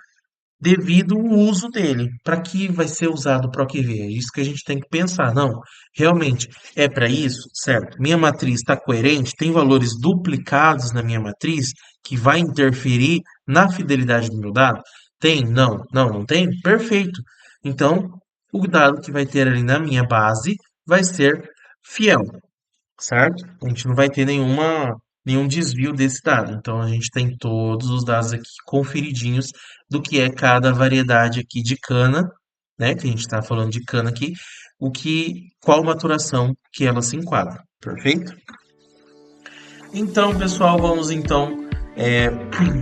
devido ao uso dele. Para que vai ser usado o PROC-V? É isso que a gente tem que pensar. Não, realmente é para isso, certo? Minha matriz está coerente, tem valores duplicados na minha matriz que vai interferir na fidelidade do meu dado? Tem? Não, não tem? Perfeito. Então, o dado que vai ter ali na minha base vai ser fiel, certo? A gente não vai ter nenhum desvio desse dado. Então a gente tem todos os dados aqui conferidinhos do que é cada variedade aqui de cana, né? Que a gente está falando de cana aqui, qual maturação que ela se enquadra, perfeito? Então, pessoal, vamos então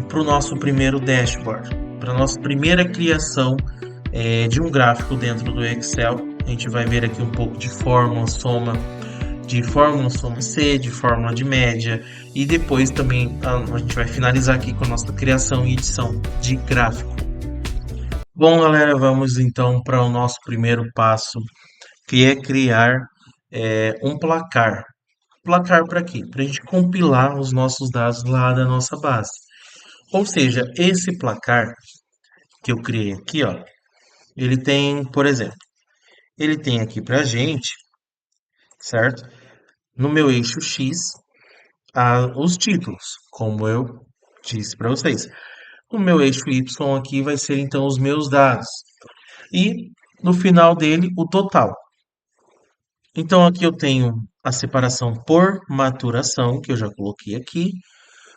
para o nosso primeiro dashboard, para a nossa primeira criação de um gráfico dentro do Excel. A gente vai ver aqui um pouco de fórmula soma C, de fórmula de média e depois também a gente vai finalizar aqui com a nossa criação e edição de gráfico. Bom, galera, vamos então para o nosso primeiro passo, que é criar um placar. Placar para quê? Para a gente compilar os nossos dados lá da nossa base. Ou seja, esse placar que eu criei aqui, ó, ele tem, por exemplo, ele tem aqui para a gente, certo? No meu eixo X, os títulos, como eu disse para vocês. No meu eixo Y aqui vai ser então os meus dados. E no final dele, o total. Então aqui eu tenho a separação por maturação, que eu já coloquei aqui,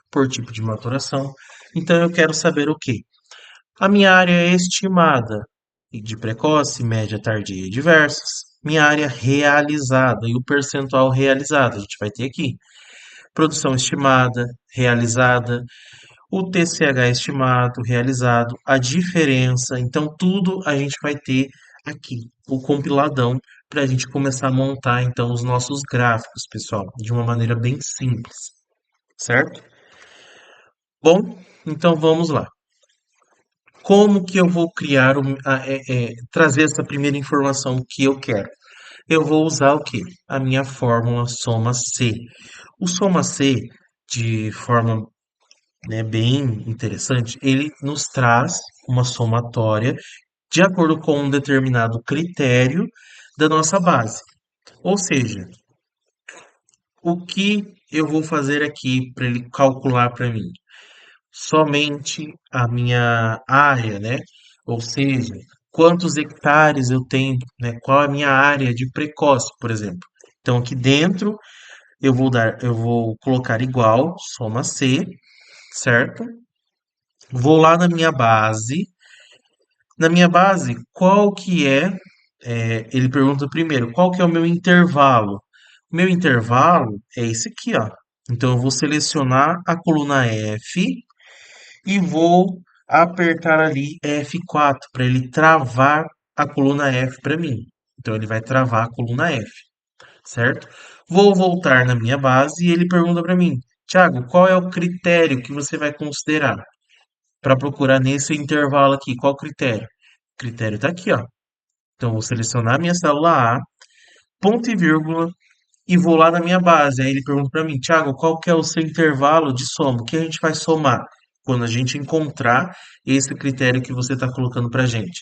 por tipo de maturação. Então eu quero saber o quê? A minha área é estimada de precoce, média, tardia e diversas. Minha área realizada e o percentual realizado, a gente vai ter aqui. Produção estimada, realizada, o TCH estimado, realizado, a diferença. Então, tudo a gente vai ter aqui, o compiladão, para a gente começar a montar então os nossos gráficos, pessoal, de uma maneira bem simples, certo? Bom, então vamos lá. Como que eu vou criar, trazer essa primeira informação que eu quero? Eu vou usar o quê? A minha fórmula soma C. O soma C, de forma, né, bem interessante, ele nos traz uma somatória de acordo com um determinado critério da nossa base. Ou seja, o que eu vou fazer aqui para ele calcular para mim? Somente a minha área, né? Ou seja, quantos hectares eu tenho, né? Qual a minha área de precoce, por exemplo. Então aqui dentro eu vou colocar igual, soma C, certo? Vou lá na minha base. Na minha base, qual que ele pergunta primeiro, qual que é o meu intervalo? O meu intervalo é esse aqui, ó. Então eu vou selecionar a coluna F e vou apertar ali F4 para ele travar a coluna F para mim. Então ele vai travar a coluna F, certo? Vou voltar na minha base e ele pergunta para mim, Thiago, qual é o critério que você vai considerar para procurar nesse intervalo aqui? Qual o critério? O critério está aqui, ó. Então, eu vou selecionar a minha célula A, ponto e vírgula, e vou lá na minha base. Aí ele pergunta para mim, Thiago, qual que é o seu intervalo de soma? O que a gente vai somar? Quando a gente encontrar esse critério que você está colocando para a gente.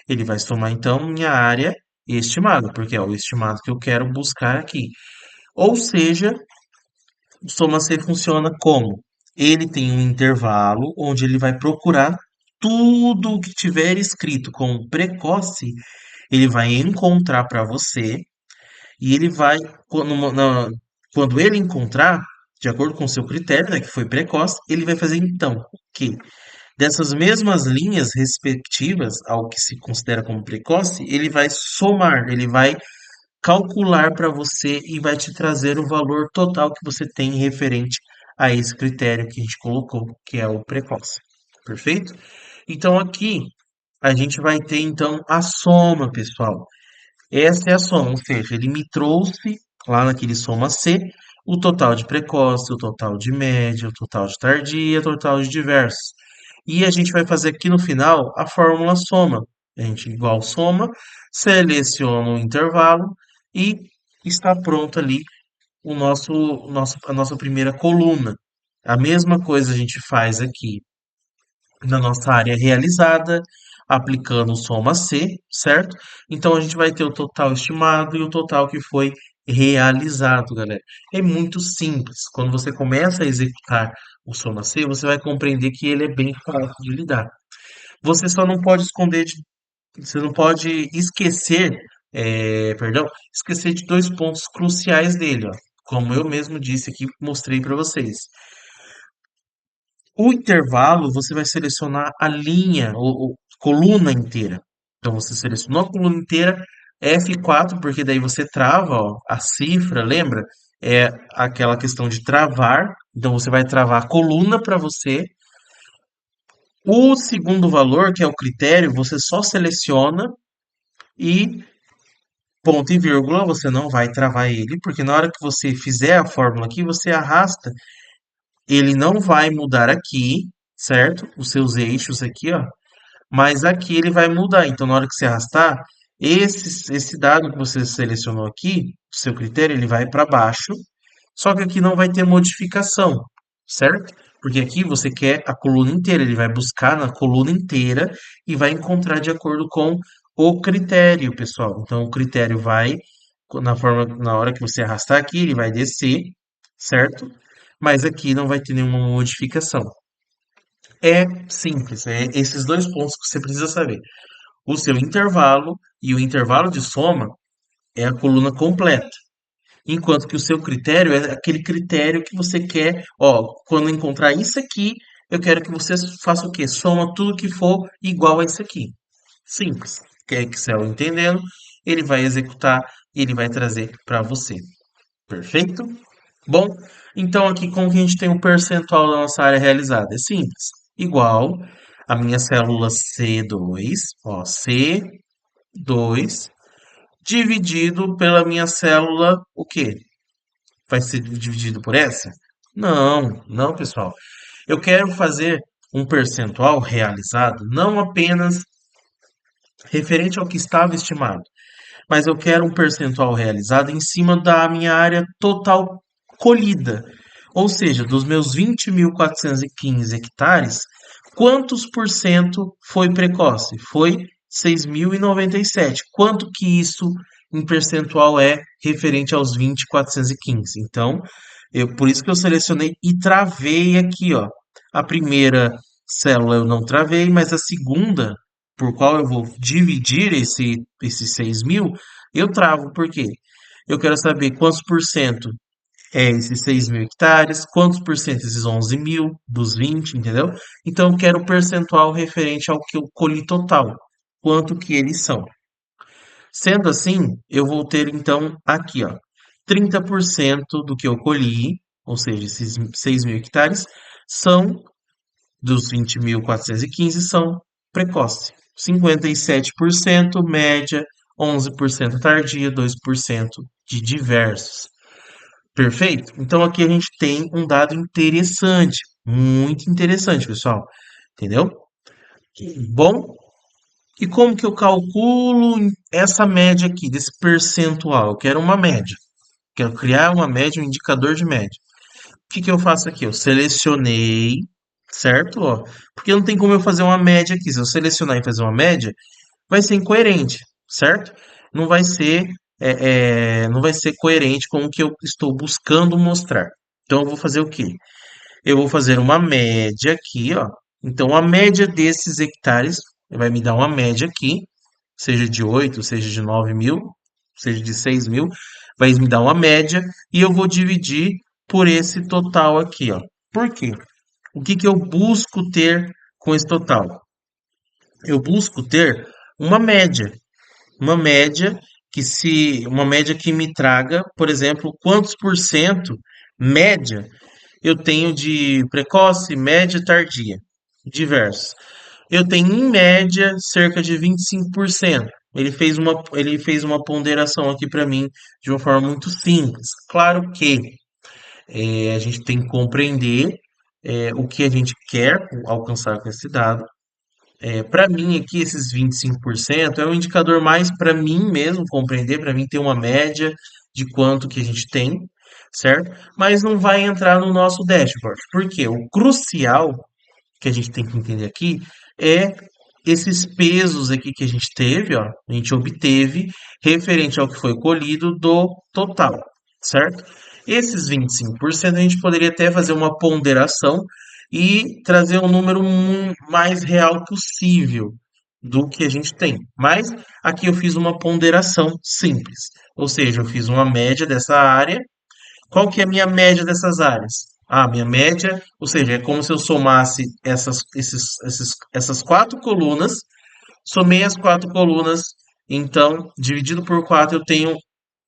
Ele vai somar, então, minha área estimada, porque é o estimado que eu quero buscar aqui. Ou seja, o soma C funciona como? Ele tem um intervalo onde ele vai procurar tudo o que tiver escrito como precoce, ele vai encontrar para você e ele vai, quando ele encontrar, de acordo com o seu critério, né, que foi precoce, ele vai fazer então o quê? Dessas mesmas linhas respectivas ao que se considera como precoce, ele vai somar, ele vai calcular para você e vai te trazer o valor total que você tem referente a esse critério que a gente colocou, que é o precoce. Perfeito? Então aqui a gente vai ter então a soma, pessoal. Essa é a soma, ou seja, ele me trouxe lá naquele soma C o total de precoce, o total de média, o total de tardia, o total de diversos. E a gente vai fazer aqui no final a fórmula soma. A gente igual soma, seleciona o intervalo e está pronto ali a nossa primeira coluna. A mesma coisa a gente faz aqui na nossa área realizada, aplicando o soma C, certo? Então a gente vai ter o total estimado e o total que foi realizado, galera. É muito simples. Quando você começa a executar o soma C, você vai compreender que ele é bem fácil de lidar. Você só não pode você não pode esquecer, esquecer de dois pontos cruciais dele, ó. Como eu mesmo disse aqui, mostrei para vocês. O intervalo, você vai selecionar a linha, ou coluna inteira. Então, você selecionou a coluna inteira, F4, porque daí você trava, ó, a cifra, lembra? é aquela questão de travar. Então você vai travar a coluna para você. O segundo valor, que é o critério, você só seleciona e ponto e vírgula, você não vai travar ele, porque na hora que você fizer a fórmula aqui, você arrasta, ele não vai mudar aqui, certo? Os seus eixos aqui, ó, mas aqui ele vai mudar. Então, na hora que você arrastar, esse dado que você selecionou aqui, o seu critério, ele vai para baixo, só que aqui não vai ter modificação, certo? Porque aqui você quer a coluna inteira, ele vai buscar na coluna inteira e vai encontrar de acordo com o critério, pessoal. Então, o critério vai, na hora que você arrastar aqui, ele vai descer, certo? Mas aqui não vai ter nenhuma modificação. É simples, é esses dois pontos que você precisa saber. O seu intervalo e o intervalo de soma é a coluna completa. Enquanto que o seu critério é aquele critério que você quer, ó, quando encontrar isso aqui, eu quero que você faça o quê? Soma tudo que for igual a isso aqui. Simples. Que é Excel entendendo, ele vai executar e ele vai trazer para você. Perfeito? Bom, então aqui como que a gente tem o percentual da nossa área realizada? É simples. Igual a minha célula C2, ó, C2 dividido pela minha célula, o quê? Vai ser dividido por essa? Não, não, pessoal. Eu quero fazer um percentual realizado, não apenas referente ao que estava estimado, mas eu quero um percentual realizado em cima da minha área total colhida. Ou seja, dos meus 20.415 hectares, quantos por cento foi precoce? Foi 6.097. Quanto que isso em percentual é referente aos 20.415? Então, por isso que eu selecionei e travei aqui, ó. A primeira célula eu não travei, mas a segunda, por qual eu vou dividir esses 6.000, eu travo. Por quê? Eu quero saber quantos por cento é esses 6.000 hectares, quantos por cento esses 11.000 dos 20, entendeu? Então eu quero o percentual referente ao que eu colhi total, quanto que eles são. Sendo assim, eu vou ter então aqui, ó, 30% do que eu colhi, ou seja, esses 6.000 hectares, são dos 20.415 são precoce. 57% média, 11% tardia, 2% de diversos. Perfeito? Então aqui a gente tem um dado interessante, muito interessante, pessoal. Entendeu? Bom, e como que eu calculo essa média aqui, desse percentual? Eu quero uma média. Quero criar uma média, um indicador de média. O que que eu faço aqui? Eu selecionei, certo? Ó, porque não tem como eu fazer uma média aqui. Se eu selecionar e fazer uma média, vai ser incoerente, certo? Não vai ser, não vai ser coerente com o que eu estou buscando mostrar. Então, eu vou fazer o quê? Eu vou fazer uma média aqui, ó. Então, a média desses hectares vai me dar uma média aqui, seja de 8, seja de 9.000, seja de 6.000, vai me dar uma média e eu vou dividir por esse total aqui, ó. Por quê? O que que eu busco ter com esse total? Eu busco ter uma média uma média que me traga, por exemplo, quantos por cento média eu tenho de precoce, média e tardia, diversos. Eu tenho em média cerca de 25%. Ele fez uma ponderação aqui para mim de uma forma muito simples. Claro que a gente tem que compreender o que a gente quer alcançar com esse dado. Para mim aqui, esses 25% é um indicador mais para mim mesmo compreender, para mim ter uma média de quanto que a gente tem, certo? Mas não vai entrar no nosso dashboard. Porque o crucial que a gente tem que entender aqui é esses pesos aqui que a gente teve, ó, a gente obteve referente ao que foi colhido do total, certo? Esses 25% a gente poderia até fazer uma ponderação e trazer um número mais real possível do que a gente tem. Mas aqui eu fiz uma ponderação simples, ou seja, eu fiz uma média dessa área. Qual que é a minha média dessas áreas? Ah, minha média, ou seja, é como se eu somasse essas quatro colunas, somei as quatro colunas, então, dividido por quatro, eu tenho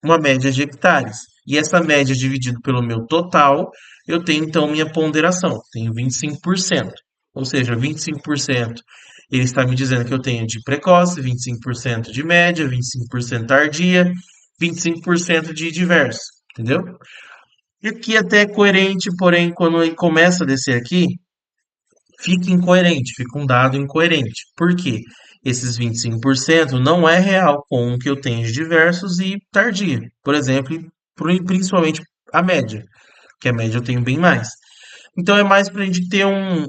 uma média de hectares. E essa média dividido pelo meu total, eu tenho então minha ponderação, tenho 25%. Ou seja, 25% ele está me dizendo que eu tenho de precoce, 25% de média, 25% tardia, 25% de diverso, entendeu? E aqui até é coerente, porém, quando ele começa a descer aqui, fica incoerente, fica um dado incoerente. Por quê? Esses 25% não é real com o que eu tenho de diversos e tardia. Por exemplo, principalmente a média, que a média eu tenho bem mais. Então é mais para a gente ter um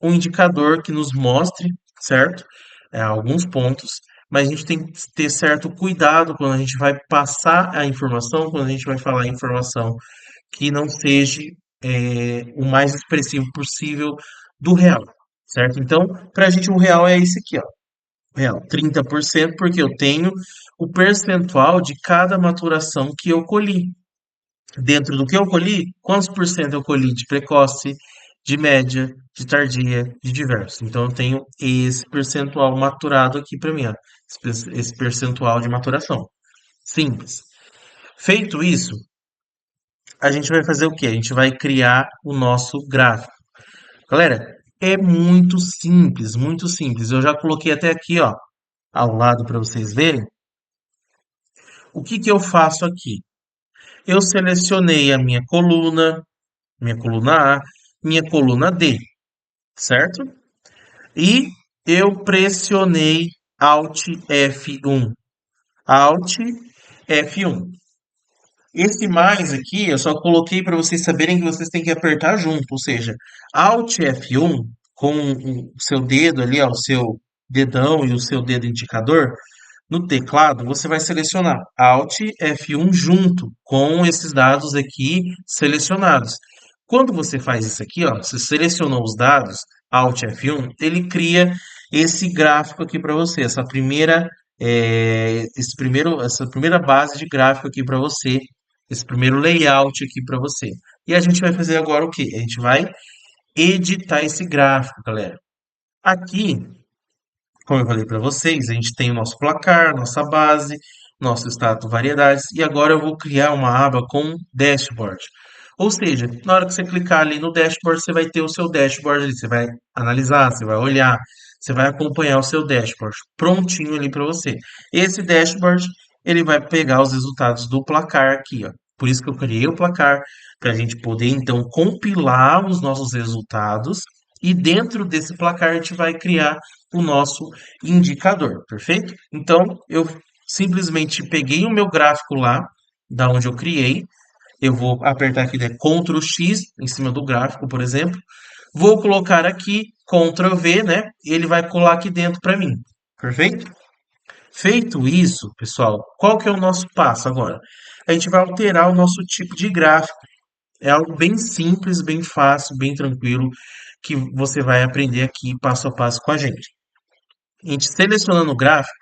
indicador que nos mostre, certo? Alguns pontos, mas a gente tem que ter certo cuidado quando a gente vai passar a informação, quando a gente vai falar a informação que não seja o mais expressivo possível do real, certo? Então, para a gente o real é esse aqui, ó. Real, 30% porque eu tenho o percentual de cada maturação que eu colhi. Dentro do que eu colhi, quantos por cento eu colhi de precoce, de média, de tardia, de diverso? Então eu tenho esse percentual maturado aqui para mim, ó. Esse percentual de maturação. Simples. Feito isso, a gente vai fazer o quê? A gente vai criar o nosso gráfico. Galera, é muito simples, muito simples. Eu já coloquei até aqui, ó, ao lado para vocês verem. O que que eu faço aqui? Eu selecionei a minha coluna A, minha coluna D, certo? E eu pressionei Alt F1. Alt F1. Esse mais aqui eu só coloquei para vocês saberem que vocês têm que apertar junto, ou seja, Alt F1 com o seu dedo ali, ó, o seu dedão e o seu dedo indicador, no teclado você vai selecionar Alt F1 junto com esses dados aqui selecionados. Quando você faz isso aqui, ó, você selecionou os dados, Alt F1, ele cria esse gráfico aqui para você, essa primeira base de gráfico aqui para você, esse primeiro layout aqui para você. E a gente vai fazer agora o quê? A gente vai editar esse gráfico, galera. Aqui, como eu falei para vocês, a gente tem o nosso placar, nossa base, nosso status variedades, e agora eu vou criar uma aba com dashboard. Ou seja, na hora que você clicar ali no dashboard, você vai ter o seu dashboard ali, você vai analisar, você vai olhar, você vai acompanhar o seu dashboard prontinho ali para você. Esse dashboard, ele vai pegar os resultados do placar aqui, ó. Por isso que eu criei o placar, para a gente poder então compilar os nossos resultados e dentro desse placar a gente vai criar o nosso indicador, perfeito? Então, eu simplesmente peguei o meu gráfico lá, da onde eu criei, eu vou apertar aqui, né, Ctrl X em cima do gráfico, por exemplo, vou colocar aqui Ctrl V, né? E ele vai colar aqui dentro para mim, perfeito? Feito isso, pessoal, qual que é o nosso passo agora? A gente vai alterar o nosso tipo de gráfico. É algo bem simples, bem fácil, bem tranquilo, que você vai aprender aqui passo a passo com a gente. A gente selecionando o gráfico,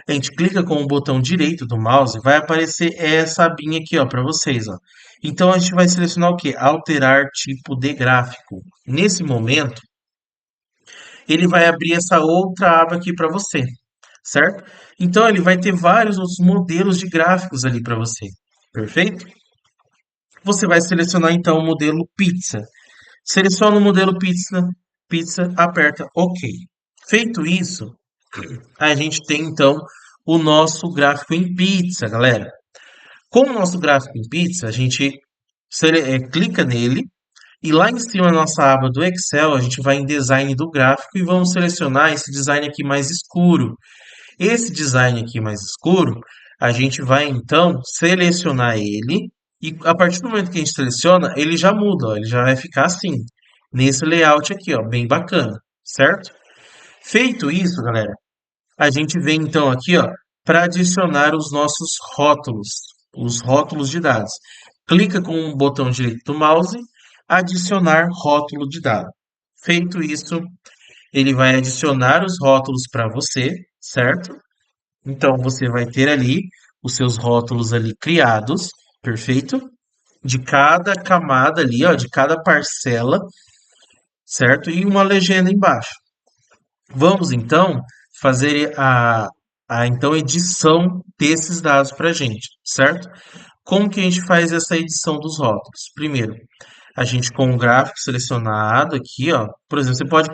a gente clica com o botão direito do mouse, vai aparecer essa abinha aqui, ó, para vocês, ó. Então a gente vai selecionar o quê? Alterar tipo de gráfico. Nesse momento, ele vai abrir essa outra aba aqui para você, certo? Então ele vai ter vários outros modelos de gráficos ali para você. Perfeito? Você vai selecionar então o modelo pizza. Seleciona o modelo pizza, aperta OK. Feito isso, a gente tem então o nosso gráfico em pizza, galera. Com o nosso gráfico em pizza, a gente clica nele e lá em cima na nossa aba do Excel, a gente vai em design do gráfico e vamos selecionar esse design aqui mais escuro. Esse design aqui mais escuro, a gente vai então selecionar ele e a partir do momento que a gente seleciona, ele já muda, ó, ele já vai ficar assim, nesse layout aqui, ó, bem bacana, certo? Feito isso, galera, a gente vem então aqui, ó, para adicionar os rótulos de dados. Clica com o botão direito do mouse, adicionar rótulo de dado. Feito isso, ele vai adicionar os rótulos para você, certo? Então você vai ter ali os seus rótulos ali criados, perfeito? De cada camada ali, ó, de cada parcela, certo? E uma legenda embaixo. Vamos então fazer a então edição desses dados para a gente, certo? Como que a gente faz essa edição dos rótulos? Primeiro, a gente com o gráfico selecionado aqui, ó, por exemplo, você pode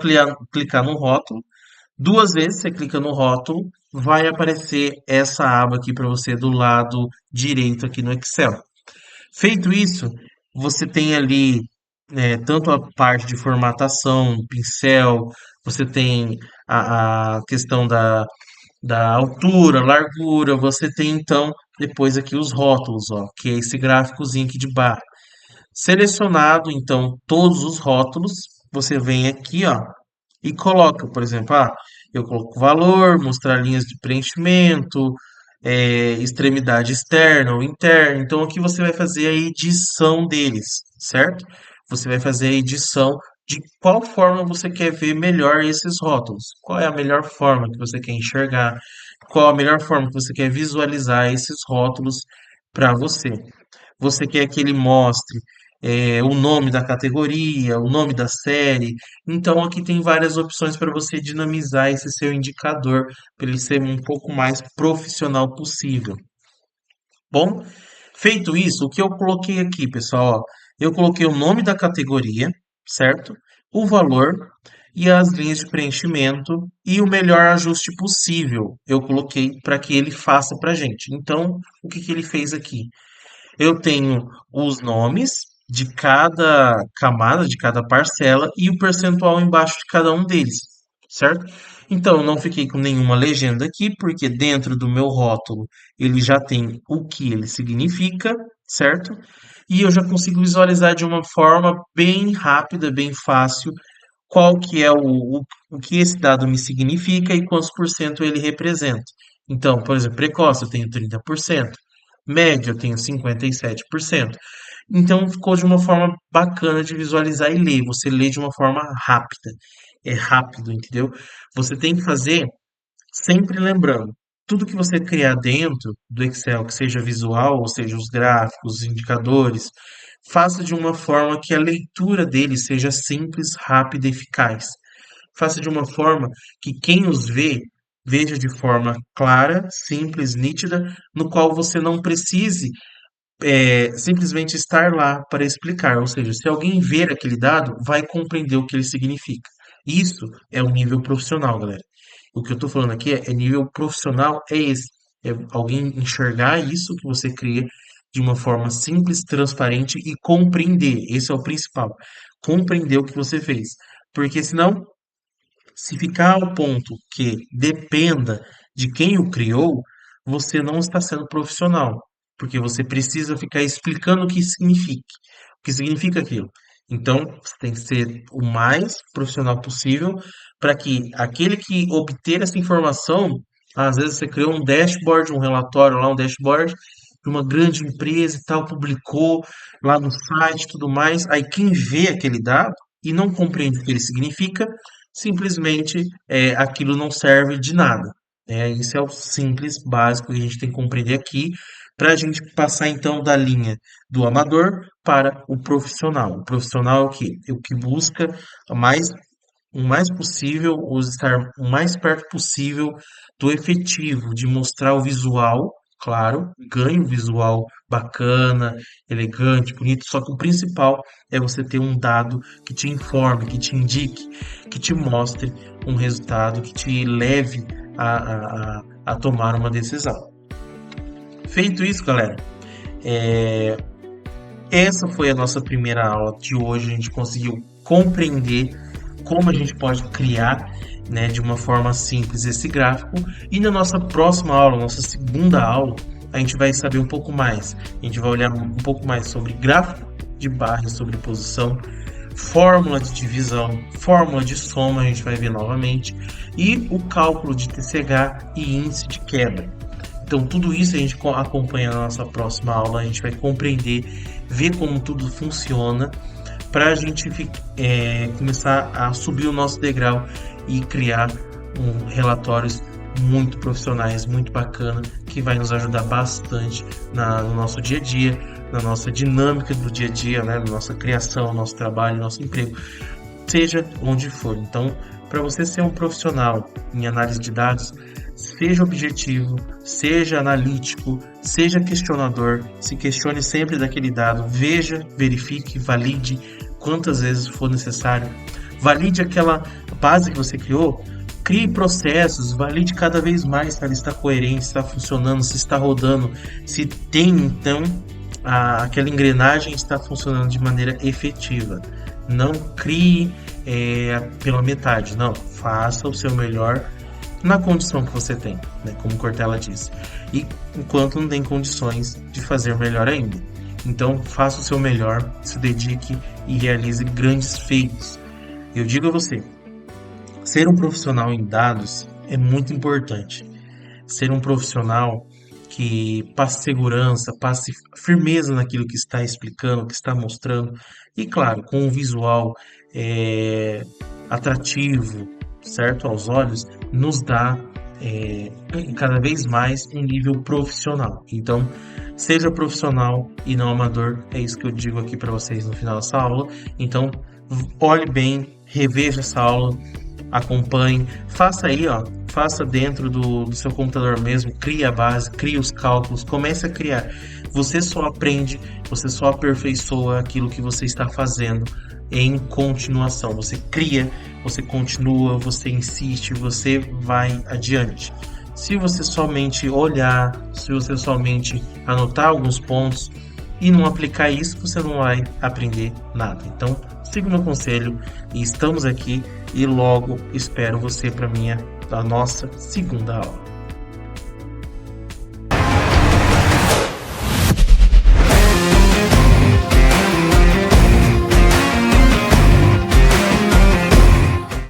clicar no rótulo, duas vezes você clica no rótulo, vai aparecer essa aba aqui para você do lado direito aqui no Excel. Feito isso, você tem ali tanto a parte de formatação, pincel, você tem a questão da altura, largura, você tem então depois aqui os rótulos, ó, que é esse gráficozinho aqui de barra. Selecionado então todos os rótulos, você vem aqui, ó, e coloca, por exemplo, eu coloco valor, mostrar linhas de preenchimento, extremidade externa ou interna. Então aqui você vai fazer a edição deles, certo? Você vai fazer a edição de qual forma você quer ver melhor esses rótulos. Qual é a melhor forma que você quer enxergar? Qual a melhor forma que você quer visualizar esses rótulos para você? Você quer que ele mostre o nome da categoria, o nome da série. Então, aqui tem várias opções para você dinamizar esse seu indicador, para ele ser um pouco mais profissional possível. Bom, feito isso, o que eu coloquei aqui, pessoal? Ó, eu coloquei o nome da categoria, certo? O valor e as linhas de preenchimento e o melhor ajuste possível. Eu coloquei para que ele faça para a gente. Então, o que que ele fez aqui? Eu tenho os nomes de cada camada, de cada parcela e o percentual embaixo de cada um deles, certo? Então, eu não fiquei com nenhuma legenda aqui, porque dentro do meu rótulo ele já tem o que ele significa, certo? E eu já consigo visualizar de uma forma bem rápida, bem fácil, qual que é o que esse dado me significa e quantos por cento ele representa. Então, por exemplo, precoce eu tenho 30%, médio eu tenho 57%. Então ficou de uma forma bacana de visualizar e ler. Você lê de uma forma rápida. É rápido, entendeu? Você tem que fazer sempre lembrando, tudo que você criar dentro do Excel, que seja visual, ou seja, os gráficos, os indicadores, faça de uma forma que a leitura dele seja simples, rápida e eficaz. Faça de uma forma que quem os vê veja de forma clara, simples, nítida, no qual você não precise simplesmente estar lá para explicar. Ou seja, se alguém ver aquele dado, vai compreender o que ele significa. Isso é o nível profissional, galera. O que eu estou falando aqui é nível profissional, é esse. É alguém enxergar isso que você cria de uma forma simples, transparente e compreender. Esse é o principal. Compreender o que você fez. Porque senão se ficar ao ponto que dependa de quem o criou, você não está sendo profissional, porque você precisa ficar explicando o que significa aquilo. Então, você tem que ser o mais profissional possível para que aquele que obter essa informação, às vezes você criou um dashboard, um relatório lá, um dashboard de uma grande empresa e tal, publicou lá no site e tudo mais, aí quem vê aquele dado e não compreende o que ele significa, simplesmente aquilo não serve de nada. Isso é o simples, básico que a gente tem que compreender aqui, para a gente passar então da linha do amador para o profissional. O profissional é o que? É o que busca mais, o mais possível, ou estar o mais perto possível do efetivo, de mostrar o visual, claro, ganho visual bacana, elegante, bonito, só que o principal é você ter um dado que te informe, que te indique, que te mostre um resultado, que te leve a tomar uma decisão. Feito isso, galera, é, essa foi a nossa primeira aula de hoje. A gente conseguiu compreender como a gente pode criar, né, de uma forma simples esse gráfico. E na nossa próxima aula, nossa segunda aula, a gente vai saber um pouco mais. A gente vai olhar um pouco mais sobre gráfico de barra e sobreposição, fórmula de divisão, fórmula de soma, a gente vai ver novamente, e o cálculo de TCH e índice de quebra. Então, tudo isso a gente acompanha na nossa próxima aula, a gente vai compreender, ver como tudo funciona, para a gente começar a subir o nosso degrau e criar relatórios muito profissionais, muito bacana, que vai nos ajudar bastante no nosso dia a dia, na nossa dinâmica do dia a dia, né, na nossa criação, nosso trabalho, nosso emprego. seja onde for. Então, para você ser um profissional em análise de dados, seja objetivo, seja analítico, seja questionador, se questione sempre daquele dado, veja, verifique, valide quantas vezes for necessário, valide aquela base que você criou, crie processos, valide cada vez mais se ela está coerente, se está funcionando, se está rodando, se tem então aquela engrenagem está funcionando de maneira efetiva. Não crie pela metade, não. Faça o seu melhor na condição que você tem, né? Como Cortella disse. E enquanto não tem condições de fazer melhor ainda. Então, faça o seu melhor, se dedique e realize grandes feitos. Eu digo a você, ser um profissional em dados é muito importante. Ser um profissional que passe segurança, passe firmeza naquilo que está explicando, que está mostrando, e claro, com um visual é, atrativo, certo, aos olhos, nos dá cada vez mais um nível profissional. Então, seja profissional e não amador, é isso que eu digo aqui para vocês no final dessa aula. Então, olhe bem, reveja essa aula, acompanhe, faça aí, ó, faça dentro do seu computador mesmo, crie a base, crie os cálculos, comece a criar. Você só aprende, você só aperfeiçoa aquilo que você está fazendo em continuação. Você cria, você continua, você insiste, você vai adiante. Se você somente olhar, se você somente anotar alguns pontos e não aplicar isso, você não vai aprender nada. Então, siga o meu conselho e estamos aqui e logo espero você para a nossa segunda aula.